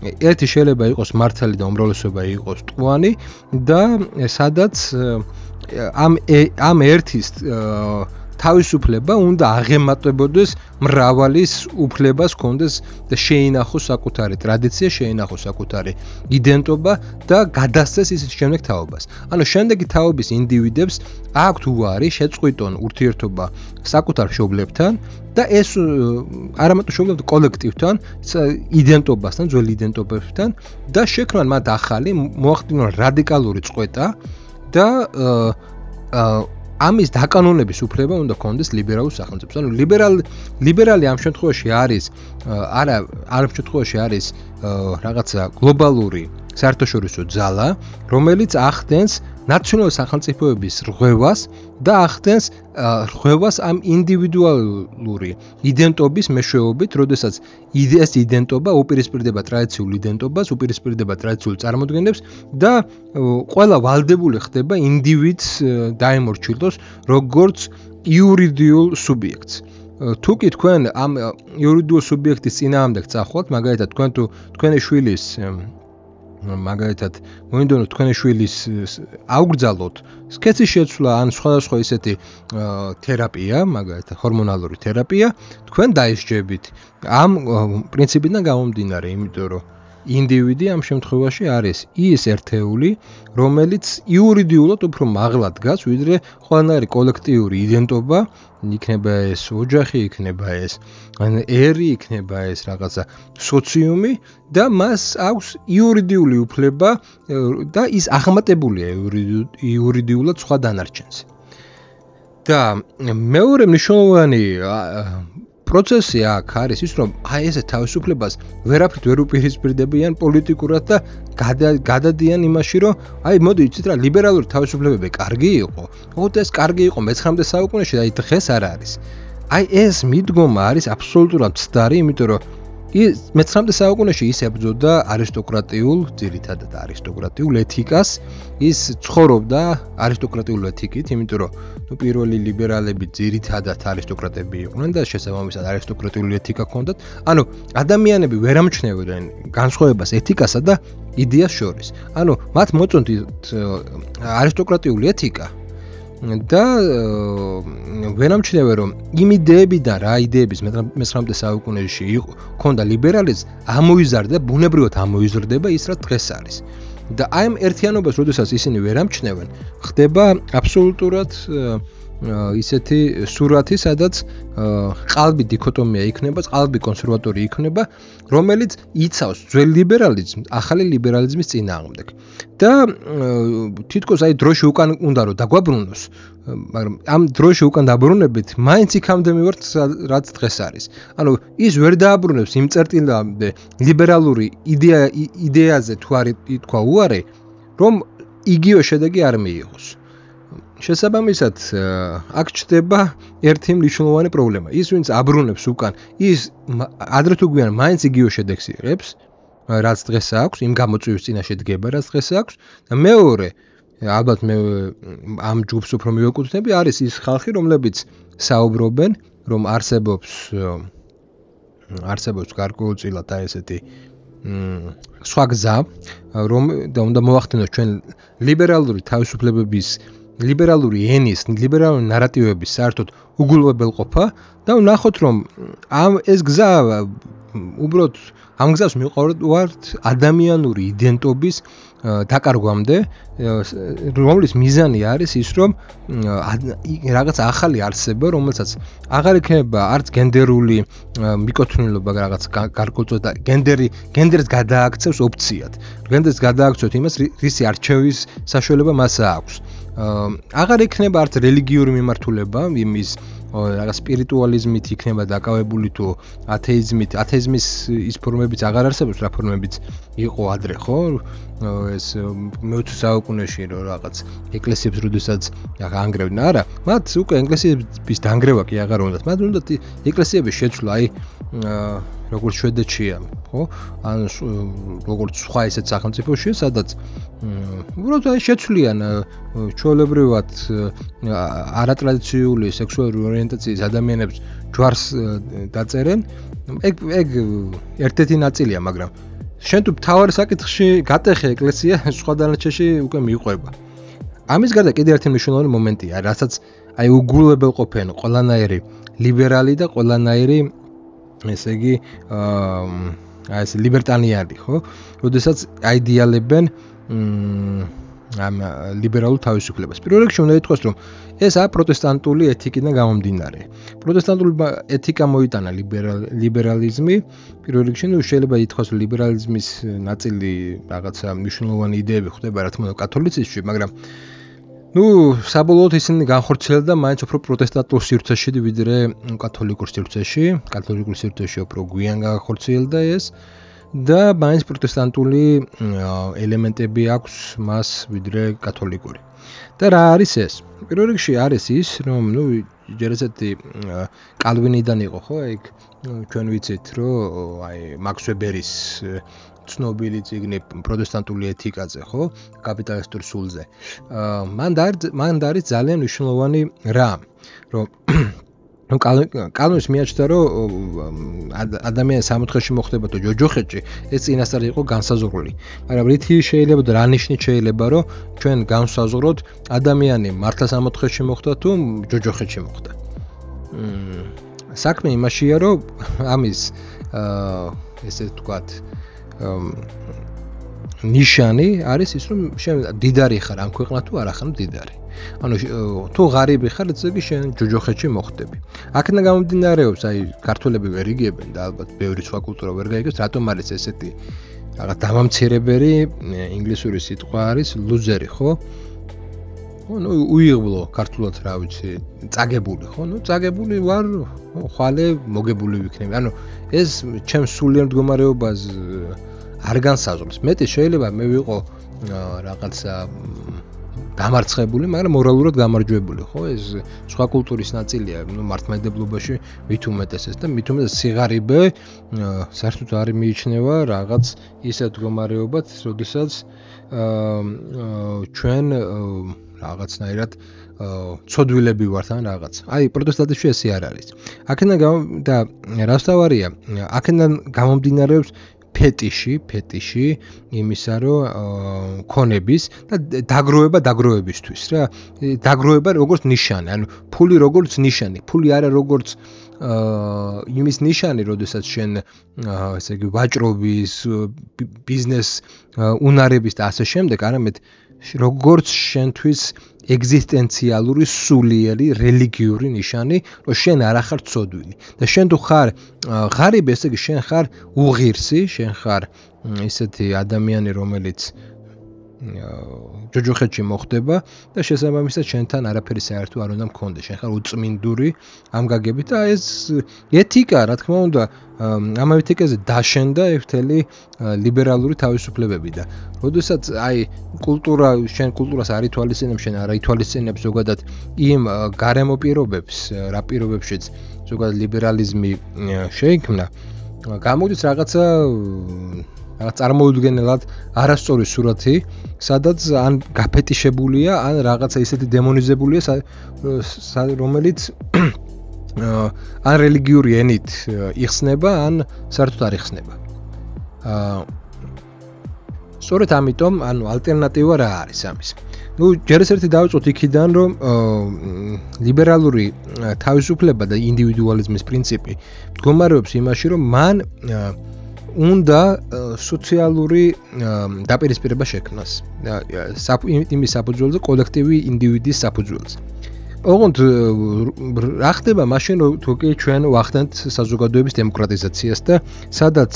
ერთი შეიძლება იყოს მართალი და უმრავლესობა იყოს ტყუანი და სადაც ამ ერთის თავისუფლება უნდა აღემატებოდეს მრავალის უფლებას ჰქონდეს და შეინახოს საკუთარი ტრადიცია, შეინახოს საკუთარი იდენტობა და გადასცეს ის შემდეგ თაობას. ანუ შემდეგი თაობის ინდივიდებს აქვთ უარი შეწყვიტონ ურთიერთობა საკუთარ მშობლებთან და ეს არამატო მშობლებთან, კოლექტივთან, იდენტობასთან, ძველ იდენტობებთან და შექმნან მათ ახალი, მოახდინონ რადიკალური წყვეტა და ამის დაკანონების უფლება უნდა ჰქონდეს ლიბერალურ სახელმწიფოს. ანუ ლიბერალი ამ შემთხვევაში არის ამ შემთხვევაში არის რაღაცა გლობალური საერთაშორისო ძალა, რომელიც ახდენს ნაციონალური სახელმწიფოების რღვევას და ახდენს რღვევას ამ ინდივიდუალური იდენტობის მეშვეობით, როდესაც ეს იდენტობა უპირისპირდება ტრადიციულ იდენტობას, უპირისპირდება ტრადიციულ წარმოდგენებს და ყველა ვალდებული ხდება ინდივიდს დაემორჩილოს როგორც იურიდიულ სუბიექტს. თუ კი თქვენ ამ იურიდიულ სუბიექტის წინააღმდეგ წახვალთ, მაგალითად თქვენ თუ თქვენი შვილის მაგალითად მოინდომოთ თქვენი შვილის აუგრძალოთ სქესის შეცვლა ან სხვადასხვა ისეთი თერაპია, მაგალითად ჰორმონალური თერაპია, თქვენ დაისჯებით ამ პრინციპიდან გამომდინარე, იმიტომ რომ ინდივიდი ამ შემთხვევაში არის ის ერთეული, რომელიც იურიდიულად უფრო მაღლა დგას, ვიდრე ყველანაირი კოლექტიური იდენტობა, იქნება ეს ოჯახი, იქნება ეს ერი, იქნება ეს რაღაცა სოციუმი და მას აქვს იურიდიული უფლება და ის აღმატებულია იურიდიულად სხვა დანარჩენს. და მეორე მნიშვნელოვანი პროცესი აქ არის ის, რომ აი ესე თავისუფლებას ვერაფრით ვერ უპირისპირდებიან პოლიტიკურად და გადადიან იმაში, რომ აი მოდი იცით რა, ლიბერალური თავისუფლებები კარგი იყო. ოღონდ ეს კარგი იყო მე-19 საუკუნეში და აი დღეს არ არის. აი ეს მიდგომა არის აბსოლუტურად მცდარი, იმიტომ რომ მე-19 საუკუნეში ის ებრძოდა არისტოკრატიულ, ძირითადად არისტოკრატიულ ეთიკას, ის ცხოვრობდა არისტოკრატიულ ეთიკით, იმიტომ რომ პირველი ლიბერალები ძირითადად არისტოკრატები იყვნენ და შესაბამისად არისტოკრატიული ეთიკა ჰქონდათ. ანუ ადამიანები ვერ ამჩნევდნენ განსხვავებას ეთიკასა და იდეას შორის. ანუ მათ მოწონთ არისტოკრატიული ეთიკა და ვერ ამჩნევენ რომ იმ იდეებიდან რა იდეების მე-19 საუკუნეში ჰქონდა ლიბერალიზმი ამოიზარდა, ბუნებრივად ამოიზრდება ის რა დღეს არის. და აი ამ ერთიანობას, როდესაც ისინი ვერ ამჩნევენ, ხდება აბსოლუტურად ისეთი სურათი, სადაც ყალბი დიქოტომია იქნება, ყალბი კონსერვატორი იქნება, რომელიც იცავს ძველ ლიბერალიზმს ახალი ლიბერალიზმის წინააღმდეგ. და თითქოს აი დროში უკან უნდა რომ დაგვაბრუნოს, მაგრამ ამ დროში უკან დაბრუნებით მაინც იქამდე მივართ, რაც დღეს არის. ანუ ის ვერ დააბრუნებს იმ წერტილამდე ლიბერალური იდეაზე თუ არ ითქვა უარი, რომ იგივე შედეგი არ მიიღოს. შესაბამისად, აქ ჩნდება ერთი მნიშვნელოვანი პრობლემა. ის, ვინც აბრუნებს უკან, ის ადრე თუ გვიან მაინც იგივე შედეგს იღებს, რაც დღეს აქვს, იმ გამოწვევის წინაშე დგება, რაც დღეს აქვს და მეორე, ალბათ მე ამ ჯგუფს უფრო მივეკუთვნები, არის ის ხალხი, რომლებიც საუბრობენ, რომ არსებობს გარკვეულწილად აი ესეთი სხვა გზა, რომ უნდა მოახდინოს ჩვენ ლიბერალური თავისუფლებების, ლიბერალური ენის, ლიბერალური ნარატივების საერთოდ უგულებელყოფა და ვნახოთ, რომ ეს გზა უბრალოდ ამ გზას მივყავართ ადამიანური იდენტობის დაკარგვამდე, რომლის მიზანი არის ის, რომ რაღაც ახალი არსება, რომელსაც აღარ იქნება არც გენდერული მიკუთვნილობა რაღაც გარკვეულწილად და გენდერს გადააქცევს ოფციად. გენდერს გადააქცევთ იმას, რისი არჩევის საშუალება მას აქვს. აღარ იქნება არც რელიგიური მიმართულება, იმის რაღაც სპირიტუალიზმით იქნება დაკავებული თუ ათეიზმის ის ფორმებიც აღარ არსებობს, რა ფორმებიც იყო ადრე, ხო? ეს მე-20 საუკუნეში რომ რაღაც ეკლესიებს როდესაც ანგრევდნენ, არა, მათ უკვე ეკლესიების დანგრევა კი აღარ უნდათ, მათ უნდათ ეკლესიების შეცვლა, აი როგორც შვედეთშია, ხო? ან როგორც სხვა ისეთ სახელმწიფოშია, სადაც უბრალოდ აი შეცვლიან ჩვეულებრივად არატრადიციული სექსუალური ორიენტაციის ადამიანებს ჯვარს დაწერენ. ეგ ერთ-ერთი ნაწილია, მაგრამ შენ თუ თავარი საკითხში გატეხე ეკლესია, სხვა დანარჩენში უკვე მიყვება. ამის გარდა კიდევ ერთი მნიშვნელოვანი მომენტია, რასაც აი უგულებელყოფენ ყველანაირი ლიბერალი და ყველანაირი ესე იგი აი ეს ლიბერტანიანი, ხო? როდესაც აიდეალებენ ამ ლიბერალურ თავისუფლებას. პირველ რიგში უნდა ითქვას, რომ ეს პროტესტანტული ეთიკიდან გამომდინარე. პროტესტანტული ეთიკა მოიტანა ლიბერალიზმი. პირველ რიგში შეიძლება ითქვას, რომ ლიბერალიზმის ნაწილი რაღაცა მნიშვნელოვანი იდეები ხდება, რა თქმა უნდა, კათოლიციზმში, მაგრამ საბოლოოდ ისინი განხორციელდა მაინც უფრო პროტესტანტულ სივრცეში, ვიდრე კათოლიკურ სივრცეში. კათოლიკურ სივრცეში უფრო გვიან განხორციელდა ეს. და მაინც პროტესტანტული ელემენტები აქვს მას ვიდრე კათოლიკური. და რა არის ეს? პირველ რიგში არის ის, რომ ჯერ ესეთი კალვინიდან იყო, ხო? ეგ ჩვენ ვიცით, რომ აი მაქს ვებერის ცნობილი წიგნი პროტესტანტული ეთიკაზე, ხო? კაპიტალისტურ სულზე. მან არის ძალიან მნიშვნელოვანი რამ, რომ კალვინს მიაჩნდა, რომ ადამიანის სამოთხეში მოხდება თუ ჯოჯოხეთში, ეს წინასწარ იყო განსაზღვრული. მაგრამ რითი შეიძლება და რა ნიშნით შეიძლება, რომ ჩვენ განსაზღვროთ ადამიანი მართლა სამოთხეში მოხდა თუ ჯოჯოხეთში მოხდა. საქმე იმაშია, რომ ამის ესე ვთქვათ ნიშანი არის ის, რომ შენ დიდარი ხარ ამ ქვეყნად თუ არა ხარ დიდარი. ანუ თუ ღარიბი ხარ, ესე იგი შენ ჯოჯოხეთში მოხდები. აქედან გამომდინარეობს, აი ქართველები ვერ იგებენ და ალბათ ბევრი სხვა კულტურა ვერ გაიგებს, რატომ არის ესეთი რაღაც დამამცირებელი ინგლისური სიტყვა არის ლუზერი, ხო? უიღბლო ქართულად რა ვიცი, წაგებული, ხო? წაგებული ვარ, ხვალე მოგებული ვიქნები. ანუ ეს ჩემს სულიერ მდგომარეობას არ განსაზღვრებს. მეტი შეიძლება მე ვიყო რაღაცა დამარცხებული, მაგრამ მორალურად გამარჯვებული, ხო? ეს სხვა კულტურის ნაწილია, მართლმადიდებლობაში მით უმეტესეს და მით უმეტეს სიღარიბე საერთოდ არ მიიჩნევა რაღაც ისეთ მდგომარეობად, როდესაც ჩვენ რაღაცნაირად ცოდვილები ვართ ან რაღაც. აი, პროტესტანტებში ესე არ არის. აქედან და რასთავარია, აქედან გამომდინარეობს ფეტიში იმისა, რომ ქონების და დაგროვებისთვის რა. დაგროვება როგორც ნიშანი, ანუ ფული როგორც ნიშანი, ფული არა როგორც იმის ნიშანი, როდესაც შენ ესე იგი ვაჭრობის, ბიზნეს უნარების და ასე შემდეგ, არამედ როგორც შენთვის ეგზისტენციალური, სულიერი, რელიგიური ნიშანი, რომ შენ არ ახარ ცოდვილი. და შენ თუ ხარ ღარიბი, ესე იგი შენ ხარ უღირსი, შენ ხარ ისეთი ადამიანი, რომელიც ჯოჯოხეთში მოხდება და შესაბამისად შენთან არაფერი საერთო არ უნდა მქონდეს. შენ ხარ უწმინდური ამ გაგებით და ეს ეთიკა, რა თქმა უნდა, ამავე ეთიკაზე დაშენდა ერთელი ლიბერალური თავისუფლებები და როდესაც აი შენ კულტურას არ ითვალისწინებ, შენ არ ითვალისწინებ ზოგადად იმ გარემო პირობებს, რა პირობებშიც ზოგადად ლიბერალიზმი შეიქმნა, გამოდის რაღაცა წარმოუდგენელად არასწორი სურათი, სადაც ან გაფეტიშებულია, ან რაღაცა ისეთი დემონიზებულია, რომელიც ან რელიგიური ენით იხსნება, ან საერთოდ არ იხსნება. სწორედ ამიტომ, ანუ ალტერნატივა რა არის ამის? ჯერ ერთი დავიწყოთ იქიდან, რომ ლიბერალური თავისუფლება და ინდივიდუალიზმის პრინციპი მდგომარეობს იმაში, რომ მან უნდა სოციალური დაპირისპირება შექმნას. იმის საფუძველზე, კოლექტივი ინდივიდის საფუძველზე. ოღონდ რა ხდება მაშინ, თუ ჩვენ ვახდენთ საზოგადოების დემოკრატიზაციას და სადაც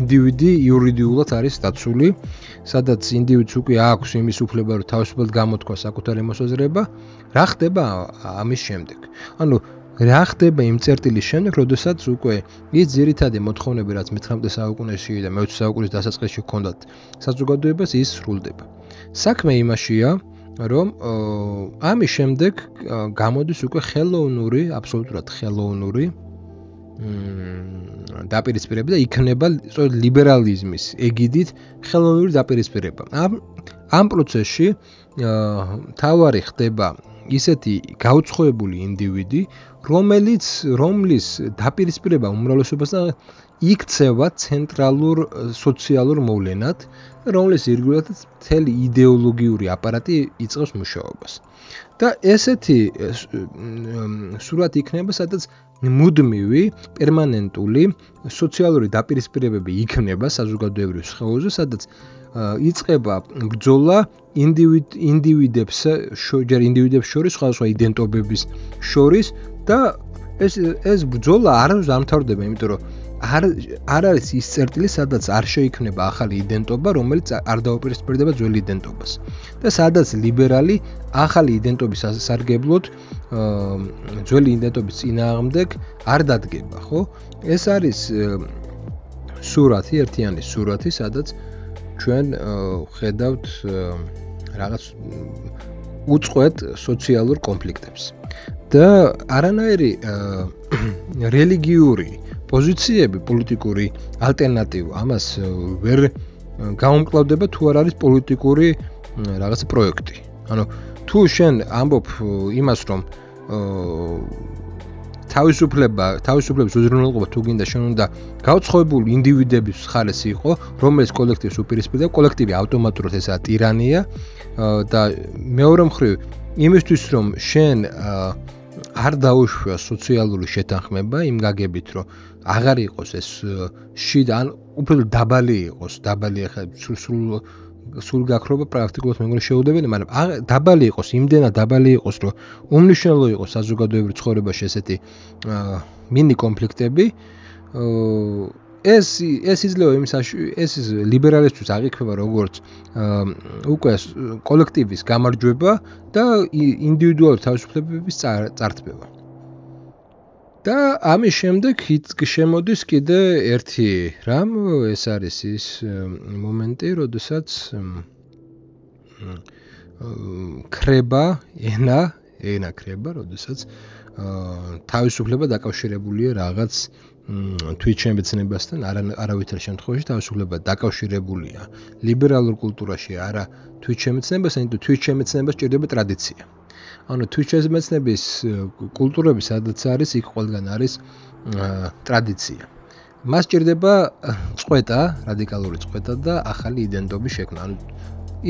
ინდივიდი იურიდიულად არის დაცული, სადაც ინდივიდს უკვე აქვს იმის უფლება, რომ თავისუფლად გამოთქვა საკუთარი მოსაზრება, რა ხდება ამის შემდეგ? ანუ რა ხდება იმ წერტილის შემდეგ, როდესაც უკვე ის ძირითადი მოთხოვნები, რაც მე-19 საუკუნეში და მე-20 საუკუნის დასაწყისში ჰქონდათ საზოგადოებას, ის სრულდება. საქმე იმაშია, რომ ამის შემდეგ გამოდის უკვე ხელოვნური, აბსოლუტურად ხელოვნური დაპირისპირება და იქნება ლიბერალიზმის ეგიდით ხელოვნური დაპირისპირება. ამ პროცესში თავარი ხდება ისეთი გაუცხოებული ინდივიდი, რომლის დაპირისპირება უმრავლესობასთან იქცევა ცენტრალურ სოციალურ მოვლენად, რომლის ირგვლივაც მთელი იდეოლოგიური აპარატი იწყებს მუშაობას. და ესეთი სურათი იქნება, სადაც მუდმივი, პერმანენტული სოციალური დაპირისპირებები იქნება საზოგადოებრივ სხეულზე, სადაც იწყება ბრძოლა ინდივიდებს შორის, სხვადასხვა იდენტობების შორის და ეს ბრძოლა არ დამთავრდება, იმიტომ რომ არ არის ის წერტილი, სადაც არ შეიქმნება ახალი იდენტობა, რომელიც არ დაუპირისპირდება ძველი იდენტობას. და სადაც ლიბერალი ახალი იდენტობის სარგებლოდ ძველი იდენტობის წინააღმდეგ არ დადგება, ხო? ეს არის სურათი, ერთიანი სურათი, სადაც ჩვენ ხედავთ რაღაც უწყვეტ სოციალურ კონფლიქტებს. და არანაირი რელიგიური პოზიციები, პოლიტიკური ალტერნატივა ამას ვერ გაუმკლავდება, თუ არ არის პოლიტიკური რაღაც პროექტი. ანუ თუ შენ ამბობ იმას, რომ თავისუფლების უზრუნველყოფა თუ გინდა, შენ უნდა გაუცხოებული ინდივიდების მხარეს იყო, რომელიც კოლექტივს უპირისპირდება, კოლექტივი ავტომატურად ესაა ტირანია და მეორე მხრივ იმისთვის, რომ შენ არ დაუშვია სოციალური შეთანხმება იმ გაგებით, რომ აღარ იყოს ეს შიდა, ან უფრო დაბალი იყოს, ახლა სულ გაქრობა პრაქტიკულად მე მგონი შეუძლებელი, მაგრამ დაბალი იყოს, იმდენად დაბალი იყოს, რომ უმნიშვნელო იყოს საზოგადოებრივ ცხოვრებაში ესეთი მინი კონფლიქტები, ეს იძლევა ეს ლიბერალისტვის აღიქმება როგორც უკვე კოლექტივის გამარჯვება და ინდივიდუალური თავისუფლებების წართბება. და ამის შემდეგ შემოდის კიდე ერთი რამ, ეს არის ის მომენტი, როდესაც ქრება ენა ქრება, როდესაც თავისუფლება დაკავშირებულია რაღაც თვითშემეცნებასთან, არავითარ შემთხვევაში თავისუფლება დაკავშირებულია ლიბერალურ კულტურაში არა თვითშემეცნებასთან, იმიტომ თვითშემეცნება სჭირდება ტრადიცია. ანუ თვითშემეცნების კულტურები სადაც არის, იქ ყველგან არის ტრადიცია. მას სჭირდება წყვეტა, რადიკალური წყვეტა და ახალი იდენტობის შექმნა. ანუ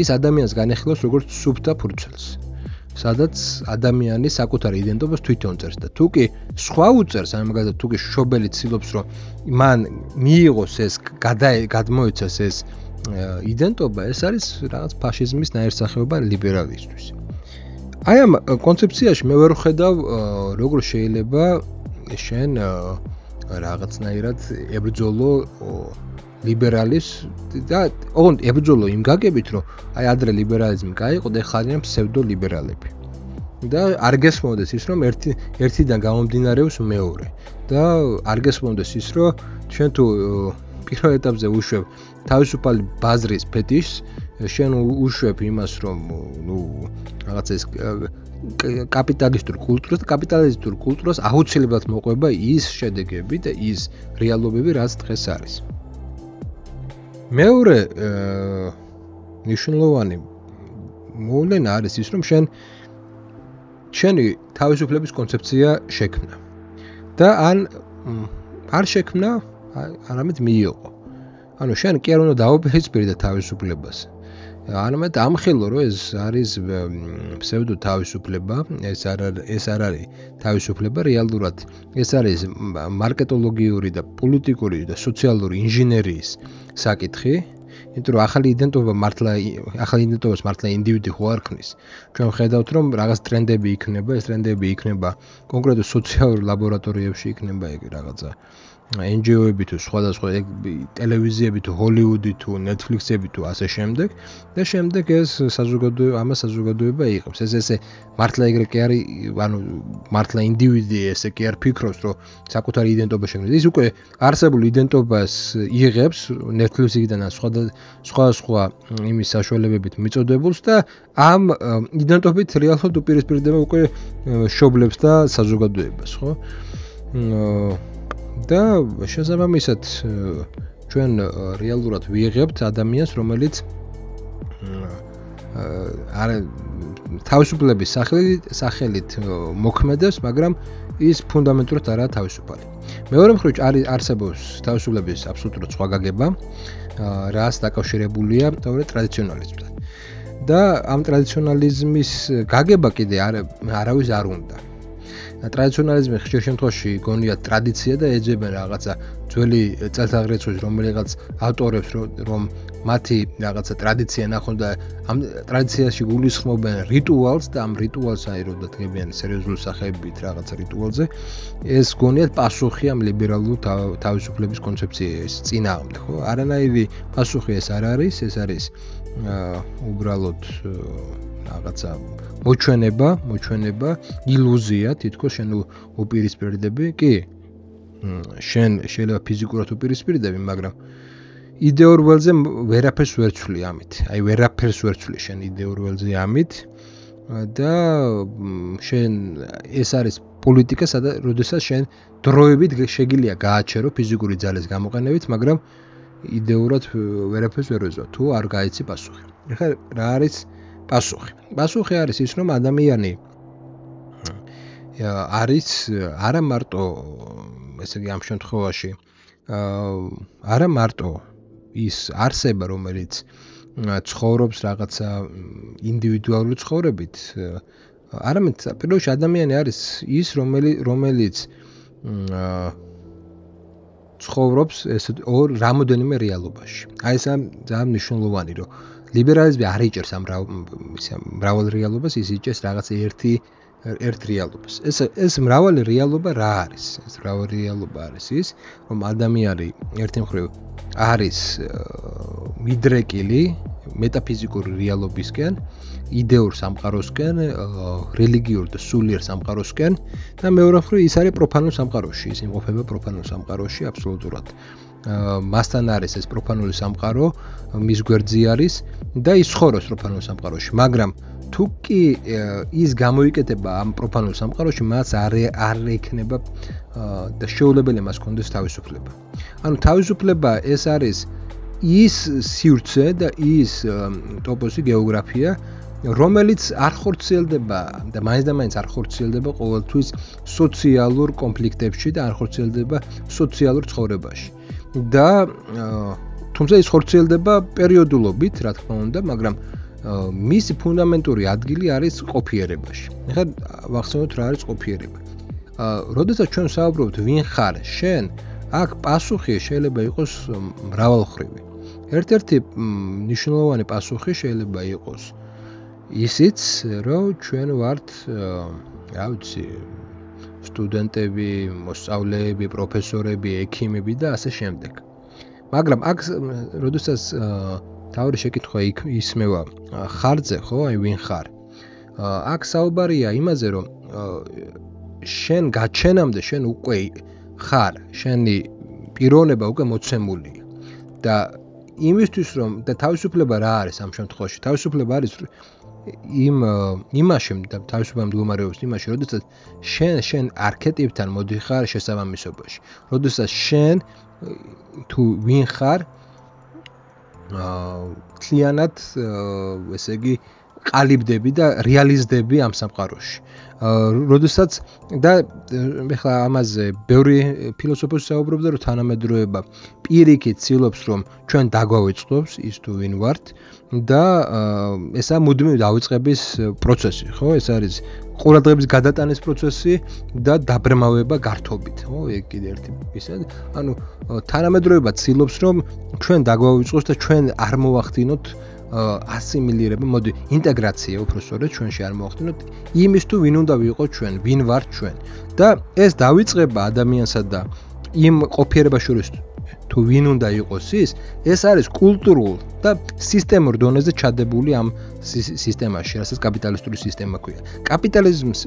ის ადამიანს განეხილავს როგორც სუფთა ფურცელს, სადაც ადამიანი საკუთარი იდენტობას თვითონ წერს და თუ კი სხვა უწერს, ამაგადად თუ კი შობელი ცდილობს, რომ მან მიიღოს ეს გადმოიცეს ეს იდენტობა, ეს არის რაღაც ფაშიზმის ნაირსახეობა ლიბერალისტვის. აი ამ კონცეფციაში მე ვერ ვხედავ, როგორ შეიძლება შენ რაღაცნაირად ებრძოლო ლიბერალის და ოღონდ ებრძოლო იმ გაგებით, რომ აი ადრე ლიბერალიზმი გაიყო და ეხლა არიან ფსევდოლიბერალები. და არ გესმოდეს ის, რომ ერთიდან გამომდინარეობს მეორე. და არ გესმოდეს ის, რომ ჩვენ თუ პირველ ეტაპზე უშვებ თავისუფალი ბაზრის ფეტიშს, შენ უშვებ იმას, რომ რაღაცა ეს კაპიტალისტურ კულტურას და კაპიტალისტურ კულტურას აუცილებლად მოყვება ის შედეგები და ის რეალობები, რაც დღეს არის. მეორე მნიშვნელოვანი მოვლენა არის ის, რომ შენი თავისუფლების კონცეფცია შექმნა. და არ შექმნა, არამედ მიიღო. ანუ შენ კი არ უნდა დაუპირისპირდე თავისუფლებას. არამედ ამხელო, რომ ეს არის ფსევდო თავისუფლება, ეს არ არის თავისუფლება რეალურად. ეს არის მარკეტოლოგიური და პოლიტიკური და სოციალური ინჟინერიის საკითხი. იმიტომ რომ ახალი იდენტობას მართლა ინდივიდი ხო არ ქმნის. ჩვენ ხედავთ, რომ რაღაც ტრენდები იქნება, ეს ტრენდები იქნება კონკრეტულ სოციალურ ლაბორატორიებში იქნება ეგ რაღაცა NGO-ები თუ სხვადასხვა ტელევიზიები თუ ჰოლივუდი თუ Netflix-ები თუ ასე შემდეგ და შემდეგ ეს საზოგადოება იღებს. ესე მართლა ეგრე კი არის, ანუ მართლა ინდივიდი ესე კი არ ფიქრობს, რომ საკუთარი იდენტობა შექმნას. ის უკვე არსებულ იდენტობას იღებს Netflix-იდან ან სხვა იმის საშუალებებით მიწოდებულს და ამ იდენტობით რეალურად უპირისპირდება უკვე მშობლებს და საზოგადოებას, ხო? და შესაბამისად ჩვენ რეალურად ვიღებთ ადამიანს, რომელიც თავისუფლების სახელით მოქმედებს, მაგრამ ის ფუნდამენტურად არაა თავისუფალი. მეორე მხრივ არსებობს თავისუფლების აბსოლუტურად სხვა გაგება, რაც დაკავშირებულია ტრადიციონალიზმთან. და ამ ტრადიციონალიზმის გაგება კიდე არავის არ უნდა. ტრადიციონალიზმი ხშირ შემთხვევაში გონია ტრადიცია და ეძებენ რაღაცა ძველი წელთაღრიცხვის რომელიღაც ავტორებს, რომ მათი რაღაცა ტრადიცია ნახონ და ამ ტრადიციაში გულისხმობენ რიტუალს და ამ რიტუალს აი რომ დადგებიან სერიოზული სახეებით რაღაცა რიტუალზე, ეს გონიათ პასუხი ამ ლიბერალური თავისუფლების კონცეფციის წინააღმდეგ, ხო? არანაირი პასუხი ეს არ არის, ეს არის უბრალოდ რაღაცა მოჩვენება, ილუზია, თითქოს შენ უპირისპირდები, კი. შენ შეიძლება ფიზიკურად უპირისპირდები, მაგრამ იდეურ ველზე ვერაფერს ვერ ცვლი ამით. აი ვერაფერს ვერ ცვლი შენ იდეურ ველზე ამით და შენ ეს არის პოლიტიკა, როდესაც შენ დროებით შეგიძლია გააჩერო ფიზიკური ძალის გამოყენებით, მაგრამ იდეურად ვერაფერს ვერ ვეძვა, თუ არ გაიცი პასუხი. ეხლა რა არის პასუხი? პასუხი არის ის, რომ ადამიანი არის არა მარტო, ესე იგი ამ შემთხვევაში არა მარტო ის არსება, რომელიც ცხოვრობს რაღაცა ინდივიდუალური ცხოვრებით, არამედ პირველში ადამიანი არის ის, რომელიც ცხოვრობს ეს რამოდენიმე რეალობაში. აი ეს ძალიან მნიშვნელოვანი, რომ ლიბერალიზმი არ იჭერს ამ მრავალ რეალობას, ის იჭერს რაღაც ერთ რეალობას. ეს მრავალი რეალობა რა არის? ეს მრავალი რეალობა არის ის, რომ ადამიანი ერთი მხრივ არის მიდრეკილი მეტაფიზიკური რეალობისკენ, იდეურ სამყაროსკენ, რელიგიურ და სულიერ სამყაროსკენ და მეორე მხრივ ის არის პროფანულ სამყაროში, ის იმყოფება პროფანულ სამყაროში აბსოლუტურად. მასთან არის ეს პროფანული სამყარო, მის გვერდზე არის და ის ცხოვრობს პროფანულ სამყაროში, მაგრამ თუ კი ის გამოიკეთება ამ პროფანულ სამყაროში, მას არ ექნება და შეუძლებელია მას კონდეს თავისუფლება. ანუ თავისუფლება ეს არის ის სივრცე და ის ტოპოსი გეოგრაფია, რომელიც არ ხორციელდება და მაინც არ ხორციელდება ყოველთვის სოციალურ კონფლიქტებში და არ ხორციელდება სოციალურ ცხოვრებაში. და თუმცა ის ხორციელდება პერიოდულობით, რა თქმა უნდა, მაგრამ მისი ფუნდამენტური ადგილი არის ყოფიერებაში. ეხლა ვახსენოთ რა არის ყოფიერება. როდესაც ჩვენ საუბრობთ ვინ ხარ შენ, აქ პასუხი შეიძლება იყოს მრავალმხრივი. ერთ-ერთი მნიშვნელოვანი პასუხი შეიძლება იყოს ისიც, რომ ჩვენ ვართ, რა ვიცი, სტუდენტები, მოსწავლეები, პროფესორები, ექიმები და ასე შემდეგ. მაგრამ აქ როდესაც თავი შეკითხვა ისმევა ხარზე, ხო, აი ვინ ხარ? აქ საუბარია იმაზე, რომ შენ გაჩენამდე შენ უკვე ხარ, შენი პიროვნება უკვე მოცემულია. და იმისთვის რომ და თავისუფლება რა არის ამ შემთხვევაში? თავისუფლება არის იმაში და თავისუფლება მდგომარეობს იმაში, როდესაც შენ არქეტიპთან მოდიხარ შესაბამისობაში. როდესაც შენ თუ ვინ ხარ მთლიანად ესე იგი ყალიბდები და რეალიზდები ამ სამყაროში. როდესაც და ეხლა ამაზე ბევრი ფილოსოფოსი საუბრობდა, რომ თანამედროვეობა პირიქით ცდილობს, რომ ჩვენ დაგვავიწყდოს ის თუ ვინ ვართ და ესა მუდმივი დავიწყების პროცესი, ხო? ეს არის ყურადღების გადატანის პროცესი და დაბრმავება გართობით, ხო? ეგ კიდე ერთი ისე. ანუ თანამედროვეობა ცდილობს, რომ ჩვენ დაგვავიწყოს და ჩვენ არ მოვახდინოთ ასიმილირება, მოდი ინტეგრაცია უფრო სწორედ ჩვენში არ მოვახდინოთ იმის თუ ვინ უნდა ვიყო ჩვენ, ვინ ვართ ჩვენ. და ეს დავიწყება ადამიანსა და იმ ყოფიერებას შორის თუ ვინ უნდა იყოს ეს არის კულტურულ და სისტემურ დონეზე ჩადებული ამ სისტემაში, რასაც კაპიტალისტური სისტემა ქვია. კაპიტალიზმს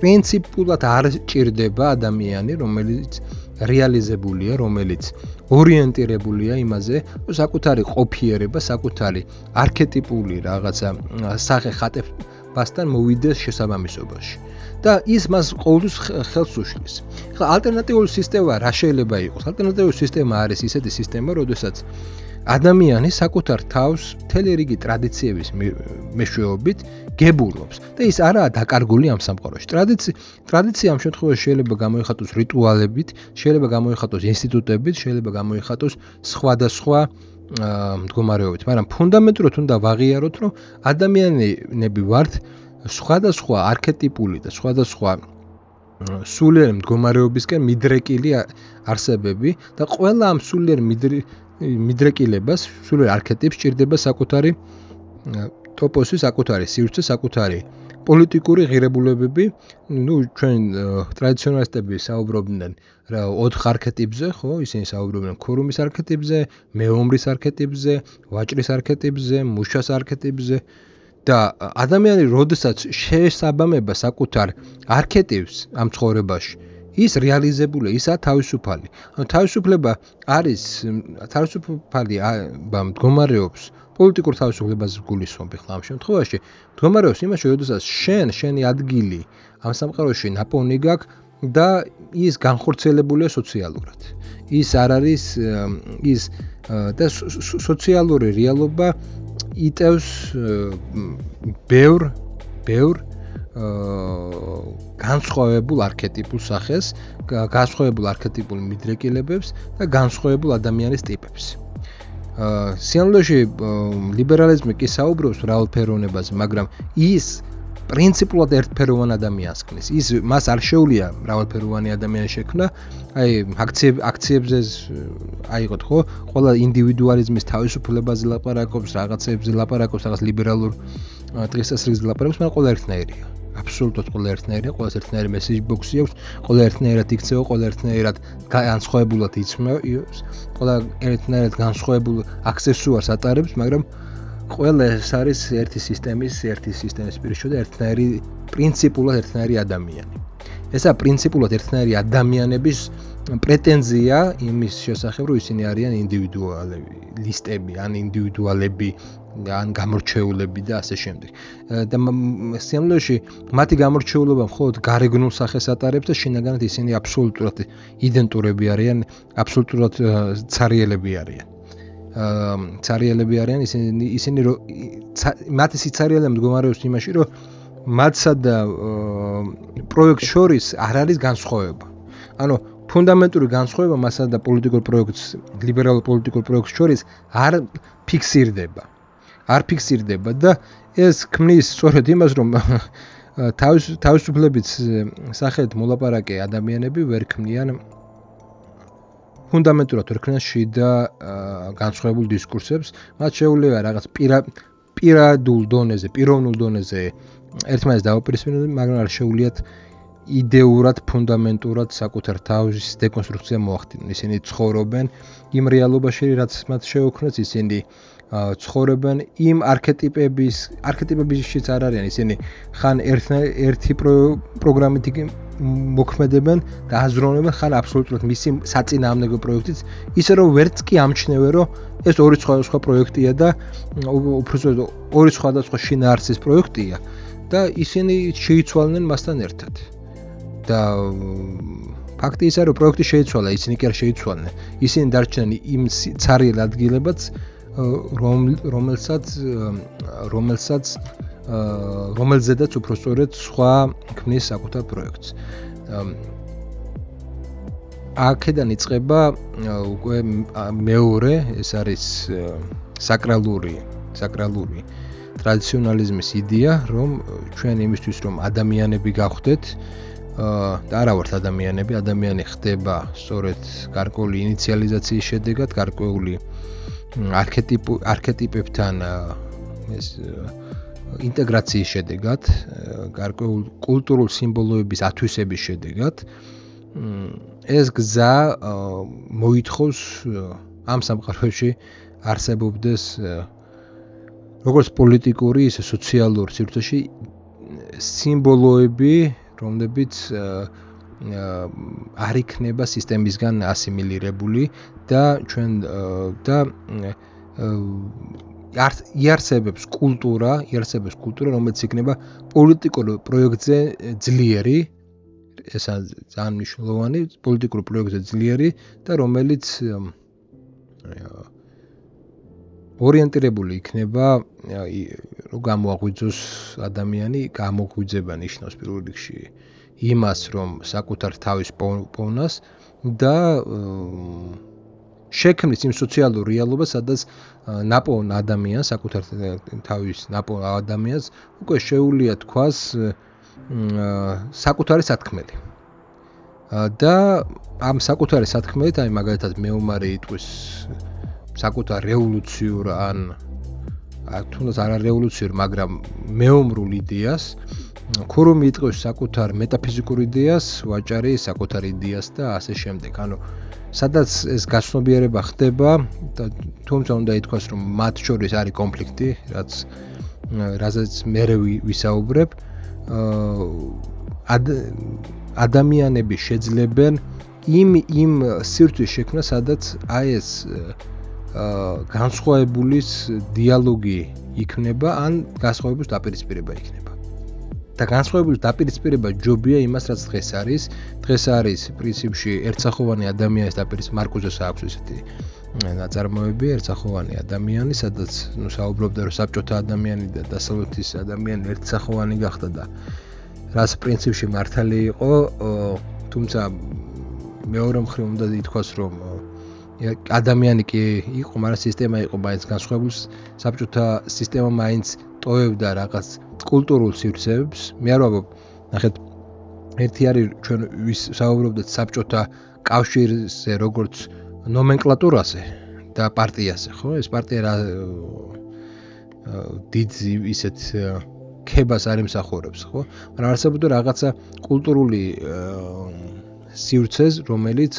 პრინციპულად არ ჭირდება ადამიანი, რომელიც რეალიზებულია, რომელიც ორიენტირებულია იმაზე, რომ საკუთარი ყოფიერება, საკუთარი არქეტიპული რაღაცა სახე ხატებასთან მოვიდეს შესაბამისობაში. და ის მას ყოველთვის ხელს უშლის. ახლა ალტერნატიული სისტემა რა შეიძლება იყოს? ალტერნატიული სისტემა არის ისეთი სისტემა, როდესაც ადამიანი საკუთარ თავს მთელი რიგი ტრადიციების მეშვეობით გებულობს და ის არაა დაკარგული ამ სამყაროში. ტრადიცია ამ შემთხვევაში შეიძლება გამოიხატოს რიტუალებით, შეიძლება გამოიხატოს ინსტიტუტებით, შეიძლება გამოიხატოს სხვადასხვა მდგომარეობით, მაგრამ ფუნდამენტურად უნდა ვაღიაროთ, რომ ადამიანები ვართ სხვადასხვა არქეტიპული და სხვადასხვა სულიერი მდგომარეობისკენ მიდრეკილი არსებები და ყველა ამ სულიერ მიდრეკილებას, სულიერ არქეტიპს ჭირდება საკუთარი ტოპოსი, საკუთარი სივრცე, საკუთარი პოლიტიკური ღირებულებები. ნუ ჩვენ ტრადიციონალისტები საუბრობდნენ რა 4 არქეტიპზე, ხო? ისინი საუბრობდნენ ქურუმის არქეტიპზე, მეომრის არქეტიპზე, ვაჭრის არქეტიპზე, მუშას არქეტიპზე. და ადამიანი როდესაც შეესაბამება საკუთარ არქეტიპს ამ ცხოვრებაში, ის რეალიზებულია, ისაა თავისუფალი. ანუ თავისუფლება არის თავისუფალი მდგომარეობს პოლიტიკურ თავისუფლებას გულისხმობ ხლა ამ შემთხვევაში. მდგომარეობს იმაში, როდესაც შენი ადგილი ამ სამყაროში ნაპოვნი გაქვს და ის განხორციელებულია სოციალურად. ის არ არის ის და სოციალური რეალობა იტევს ბევრ განსხვავებულ არქეტიპულ სახეს, განსხვავებულ არქეტიპულ მიდრეკილებებს და განსხვავებულ ადამიანის ტიპებს. სიამოვნებაში ლიბერალიზმი კი საუბრობს მრავალფეროვნებაზე, მაგრამ ის პრინციპულად ერთფეროვან ადამიანს ქმნის. მას არ შეუძლია მრავალფეროვანი ადამიანი შექმნა. აი აქციებზე აიღოთ, ხო? ყველა ინდივიდუალიზმის თავისუფლებაზე ლაპარაკობს, რაღაცებზე ლაპარაკობს, რაღაც ლიბერალურ დღესასრიგზე ლაპარაკობს, მაგრამ ყველა ერთნაირია. აბსოლუტურად ყველა ერთნაირია, ყველას ერთნაირი მესეჯ ბოქსი აქვს, ყველა ერთნაირად იქცევა, ყველა ერთნაირად განსხვავებულად იცმევს, ყველა ერთნაირად განსხვავებულ აქსესუარს ატარებს, მაგრამ ყველა ეს არის ერთი სისტემის პირშო და ერთნაირი პრინციპულად ერთნაირი ადამიანი. ესა პრინციპულად ერთნაირი ადამიანების პრეტენზია იმის შესახებ, რომ ისინი არიან ინდივიდუალისტები, ან ინდივიდუალები, ან გამორჩეულები და ასე შემდეგ. და სიამოვნებაში მათი გამორჩეულობა მხოლოდ გარეგნულ სახეს ატარებს და შინაგანად ისინი აბსოლუტურად იდენტურები არიან, აბსოლუტურად ცარიელები არიან. ცარიელები არიან ისინი მათი სიცარიელე მდგომარეობს იმაში, რომ მათსა და პროექტს შორის არ არის განსხვავება. ანუ ფუნდამენტური განსხვავება მასა და პოლიტიკურ პროექტს, ლიბერალურ პოლიტიკურ პროექტს შორის არ ფიქსირდება და ეს ქმნის სწორედ იმას, რომ თავისუფლებით სახელით მოლაპარაკე ადამიანები ვერ ქმნიან ფუნდამენტურად ვერ ქმნიან შიდა განსხვავებულ დისკურსებს. მათ შეუძლია რაღაც პიროვნულ დონეზე ერთმანეთს დაუპირისპირდნენ, მაგრამ არ შეუძლიათ იდეურად, ფუნდამენტურად საკუთარ თავის დეკონსტრუქცია მოახდინონ. ისინი ცხოვრობენ იმ რეალობაში, რაც მათ შეუქმნეს, ისინი ცხოვრობენ იმ არქეტიპებიშიც არ არიან, ისინი ხან ერთი პროგრამით მოქმედებენ და აზროვნებენ, ხან აბსოლუტურად მისი საწინააღმდეგო პროექტიც, ისე რომ ვერც კი ამჩნევენ, რომ ეს ორი სხვა პროექტია და უბრალოდ ორი სხვადასხვა შინაარსის პროექტია და ისინი შეიცვალნენ მასთან ერთად. და ფაქტი ისაა, რომ პროექტი შეიცვალა, ისინი კი არ შეიცვალნენ. ისინი დარჩნენ იმ ცარიელ ადგილებად, რომელზედაც უпростоრედ სხვა ქმნის საკუთარ პროექტს. აქედან იწყება უკვე მეორე, ეს არის საკრალური ტრადიციონალიზმის იდეა, რომ ჩვენ იმისთვის რომ ადამიანები გავხდეთ და არა ვართ ადამიანი ხდება სწორედ გარკვეული ინიციალიზაციის შედეგად, გარკვეული არქეტიპებთან ეს ინტეგრაციის შედეგად, გარკვეული კულტურული სიმბოლოების ათვისების შედეგად, ეს გზა მოითხოვს ამ სამყაროში არსებობდეს როგორც პოლიტიკური, ისე სოციალურ სივრცეში სიმბოლოები, რომლებიც არ იქნება სისტემისგან ასიმილირებული და ჩვენ და იარსებებს კულტურა, რომელიც იქნება პოლიტიკურ პროექტზე ძლიერი, ეს ძალიან მნიშვნელოვანი, პოლიტიკურ პროექტზე ძლიერი და რომელიც ორიენტირებული იქნება, რომ გამოაღვიძოს ადამიანი, გამოგვიძება ნიშნავს პირველ რიგში იმას, რომ საკუთარ თავის პოვნას და შექმნის იმ სოციალურ რეალობას, სადაც ნაპოვნ ადამიანს, საკუთარ თავის ნაპოვნ ადამიანს უკვე შეუძლია თქვას საკუთარი სათქმელი. და ამ საკუთარი სათქმელით, აი მაგალითად მეომარი იტყვის საკუთარ რევოლუციურ ან თუნდაც არა რევოლუციურ, მაგრამ მეომრულ იდეას, ქურუმი იტყვის საკუთარ მეტაფიზიკურ იდეას, ვაჭარი საკუთარ იდეას და ასე შემდეგ. ანუ სადაც ეს გაცნობიერება ხდება და თუმცა უნდა ითქვას, რომ მათ შორის არის კონფლიქტი, რაზეც მერე ვისაუბრებ, ადამიანები შეძლებენ იმ სივრცის შექმნა, სადაც აი ეს განსხვავებულის დიალოგი იქნება ან განსხვავებულის დაპირისპირება იქნება. და განსხვავებულის დაპირისპირება ჯობია იმას, რაც დღეს არის. დღეს არის პრინციპში ერთსახოვანი ადამიანის დაპირისპირება, მარკუზეს აქვს ესეთი ნაწარმოები, ერთსახოვანი ადამიანი, სადაც საუბრობდა, რომ საბჭოთა ადამიანი და დასავლეთის ადამიანი ერთსახოვანი გახდა და რაც პრინციპში მართალი იყო, თუმცა მეორე მხრივ უნდა ითქვას, რომ ადამიანი კი იყო, მაგრამ სისტემა იყო მაინც განსხვავებული, საბჭოთა სისტემა მაინც ტოვებდა რაღაც კულტურულ სივრცეებს. მე არ ვამბობ, ნახეთ, ერთი არის ჩვენ ვისაუბრობდით საბჭოთა კავშირზე, როგორც ნომენკლატურაზე და პარტიაზე, ხო? ეს პარტია რა დიდ ისეთ ქებას არ იმსახურებს, ხო? მაგრამ არსებობდა რაღაცა კულტურული სივრცე, რომელიც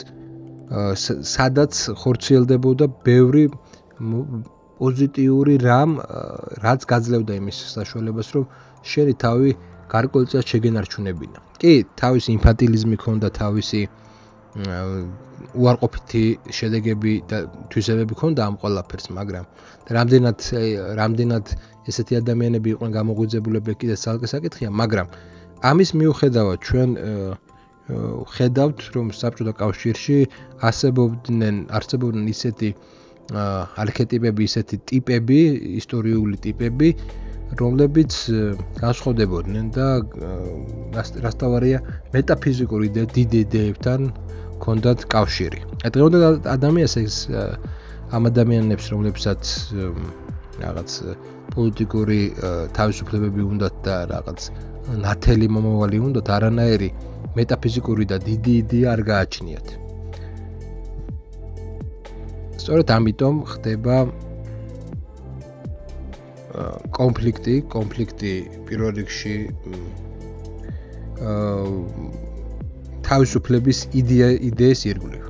სადაც ხორციელდებოდა ბევრი პოზიტიური რამ, რაც გაძლევდა იმის საშუალებას, რომ შენი თავი გარკვეულ წელს შეგენარჩუნებინა. კი, თავისი ინფანტილიზმი ჰქონდა, თავისი უარყოფითი შედეგები და თვისებები ჰქონდა ამ ყველაფერს, მაგრამ რამდენად ესეთი ადამიანები იყვნენ გამოღვიძებულები, კიდე ძალკე საკითხია, მაგრამ ამის მიუხედავად ჩვენ ხედავთ, რომ საბჭოთა კავშირში არსებობდნენ ისეთი არქეტიპები, ისეთი ტიპები, ისტორიული ტიპები, რომლებიც განსხვავდებოდნენ და რასთავარია მეტაფიზიკურ დიდ იდეებთან ჰქონდათ კავშირი. დღევანდელ ადამიანს ამ ადამიანებს, რომლებსაც რაღაც პოლიტიკური თავისუფლებები უნდათ და რაღაც ნათელი მომავალი უნდათ, არანაირი მეტაფიზიკური და დიდი იდეა არ გააჩნიათ. სწორედ ამიტომ ხდება კონფლიქტი პირველ რიგში თავისუფლების იდეის ირგვლივ.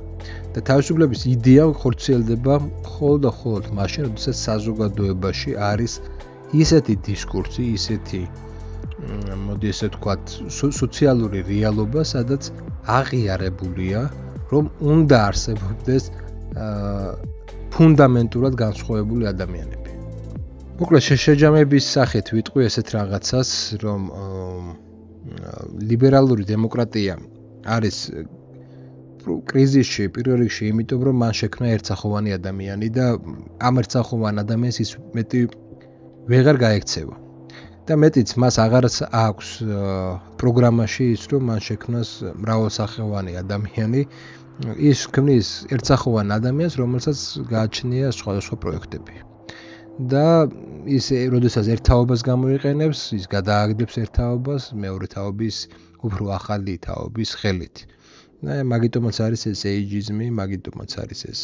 და თავისუფლების იდეა ხორციელდება მხოლოდ და მხოლოდ მაშინ, როდესაც საზოგადოებაში არის ისეთი დისკურსი, ისეთი მოდი ესე ვთქვათ, სოციალური რეალობა, სადაც აღიარებულია, რომ უნდა არსებობდეს ფუნდამენტურად განსხვავებული ადამიანები. მოკლედ შეჯამების სახით ვიტყვი ესეთ რაღაცას, რომ ლიბერალური დემოკრატია არის კრიზისში, პირველ რიგში, იმიტომ რომ მან შექმნა ერთსახოვანი ადამიანი და ამ ერთსახოვან ადამიანს ის მეტი ვეღარ გაექცევა. და მეტიც მას აღარც აქვს პროგრამაში ის, რომ მან შექმნას მრავალსახევანი ადამიანი, ის ქმნის ერთსახოვან ადამიანს, რომელსაც გააჩნია სხვადასხვა პროექტები. და ის, როდესაც ერთ თაობას გამოიყენებს, ის გადააგდებს ერთ თაობას მეორე თაობის უფრო ახალი თაობის ხელით. და მაგიტომაც არის ეს ეიჯიზმი, მაგიტომაც არის ეს.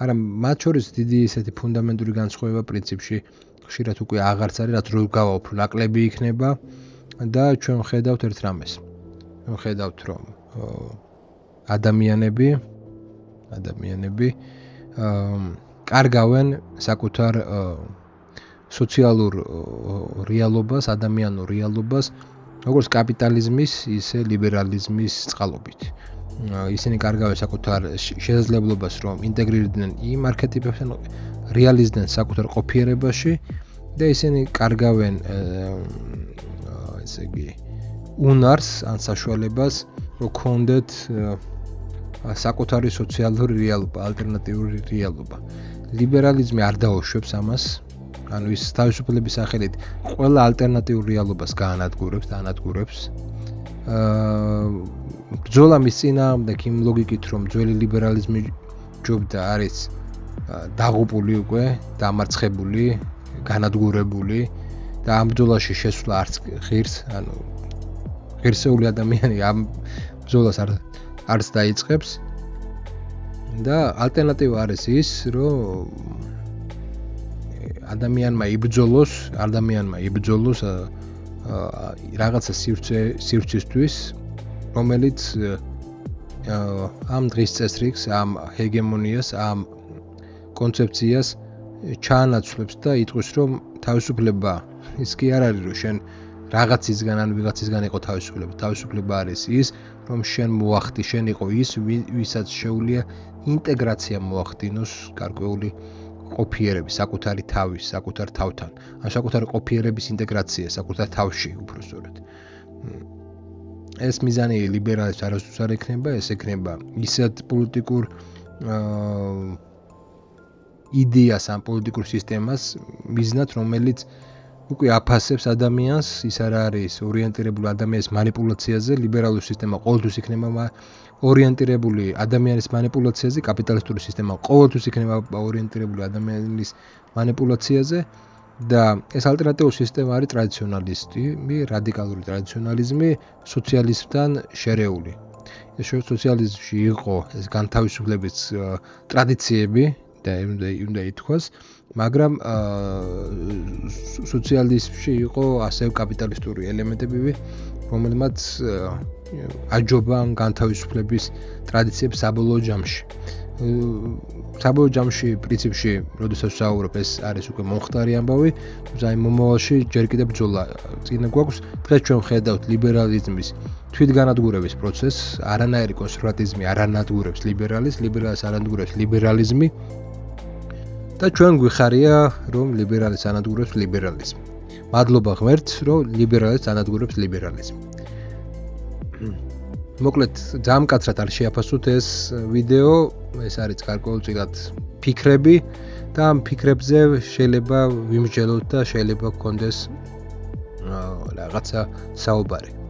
მაგრამ მათ შორის დიდი ესეთი ფუნდამენტური განსხვავება პრინციპში ხშირად უკვე აღარც არის, რაც რო გავა უფრო ნაკლები იქნება და ჩვენ ხედავთ ერთ რამეს. ხედავთ, რომ ადამიანები კარგავენ საკუთარ სოციალურ რეალობას, ადამიანურ რეალობას, როგორც კაპიტალიზმის, ისე ლიბერალიზმის წყალობით. ისინი კარგავენ საკუთარ შესაძლებლობას, რომ ინტეგრირდნენ იმ არქეტიპებთან, რეალიზდნენ საკუთარ ყოფიერებაში და ისინი კარგავენ ესე იგი უნარს ან საშუალებას, რომ კონდეთ საკუთარი სოციალური რეალობა, ალტერნატიული რეალობა. ლიბერალიზმი არ დაუშვებს ამას, ანუ ის თავისუფლების სახელით ყველა ალტერნატიულ რეალობას გაანადგურებს და ანადგურებს. ბრძოლა მის წინააღმდეგ იმ ლოგიკით, რომ ძველი ლიბერალიზმი ჯობდა არის დაღუპული უკვე, დამარცხებული, განადგურებული და ამ ბრძოლაში შესვლა არც ღირს, ანუ ღირსეული ადამიანი ამ ბრძოლას არც დაიწყებს და ალტერნატივა არის ის, რომ ადამიანმა იბრძოლოს რაღაცა სივრცისთვის, რომელიც ამ დღის წესრიგს, ამ ჰეგემონიას, ამ კონცეფციას ჩაანაცვლებს და იტყვის, რომ თავისუფლება ის კი არ არის, რომ შენ რაღაცისგან ან ვიღაცისგან იყო თავისუფლება. თავისუფლება არის ის, რომ შენ მოახდი, შენ იყო ის, ვისაც შეუძლია ინტეგრაცია მოახდინოს გარკვეული ყოფიერების, საკუთარი თავის, საკუთარ თავთან, ან საკუთარი ყოფიერების ინტეგრაცია, საკუთარ თავში, უბრალოდ. ეს მიზანი ლიბერალებს არასდროს არ ექნება, ეს ექნება ისეთ პოლიტიკურ იდეას ან პოლიტიკურ სისტემას მიზნად, რომელიც უკვე აფასებს ადამიანს, ის არ არის ორიენტირებული ადამიანის манипуляციაზე, ლიბერალური სისტემა ყოველთვის იქნება ორიენტირებული ადამიანის манипуляციაზე, კაპიტალისტური სისტემა ყოველთვის იქნება ორიენტირებული ადამიანის манипуляციაზე და ეს ალტერნატიული სისტემა არის ტრადიციონალისტი, რადიკალური ტრადიციონალიზმი, სოციალიზმთან შერეული. ეს სოციალიზმში იყო ეს განთავისუფლების ტრადიციები და უნდა ითქვას, მაგრამ სოციალიზმში იყო ასევე კაპიტალისტური ელემენტები, რომელმაც აჯობა განთავისუფლების ტრადიციებს საბოლოო ჯამში. საბოლოო ჯამში პრინციპში, როდესაც ვსაუბრობ, ეს არის უკვე მომხდარი ამბავი, თუმცა იმ მომავალში ჯერ კიდევ ბრძოლა წინ გვაქვს. დღეს ჩვენ ვხედავთ ლიბერალიზმის თვითგანადგურების პროცესს, არანაირი კონსერვატიზმი არ ანადგურებს ლიბერალიზმს, ლიბერალიზმს არ ანადგურებს ლიბერალიზმი. და ჩვენ გვიხარია, რომ ლიბერალიზმს ანადგურებს ლიბერალიზმი. მადლობა ღმერთს, რომ ლიბერალიზმს ანადგურებს ლიბერალიზმი. მოკლედ, ძალიან მკაცრად არ შეაფასოთ ეს ვიდეო, ეს არის გარკვეულწილად ფიქრები და ამ ფიქრებზე შეიძლება ვიმსჯელოთ და შეიძლება გქონდეს რაღაცა საუბარი.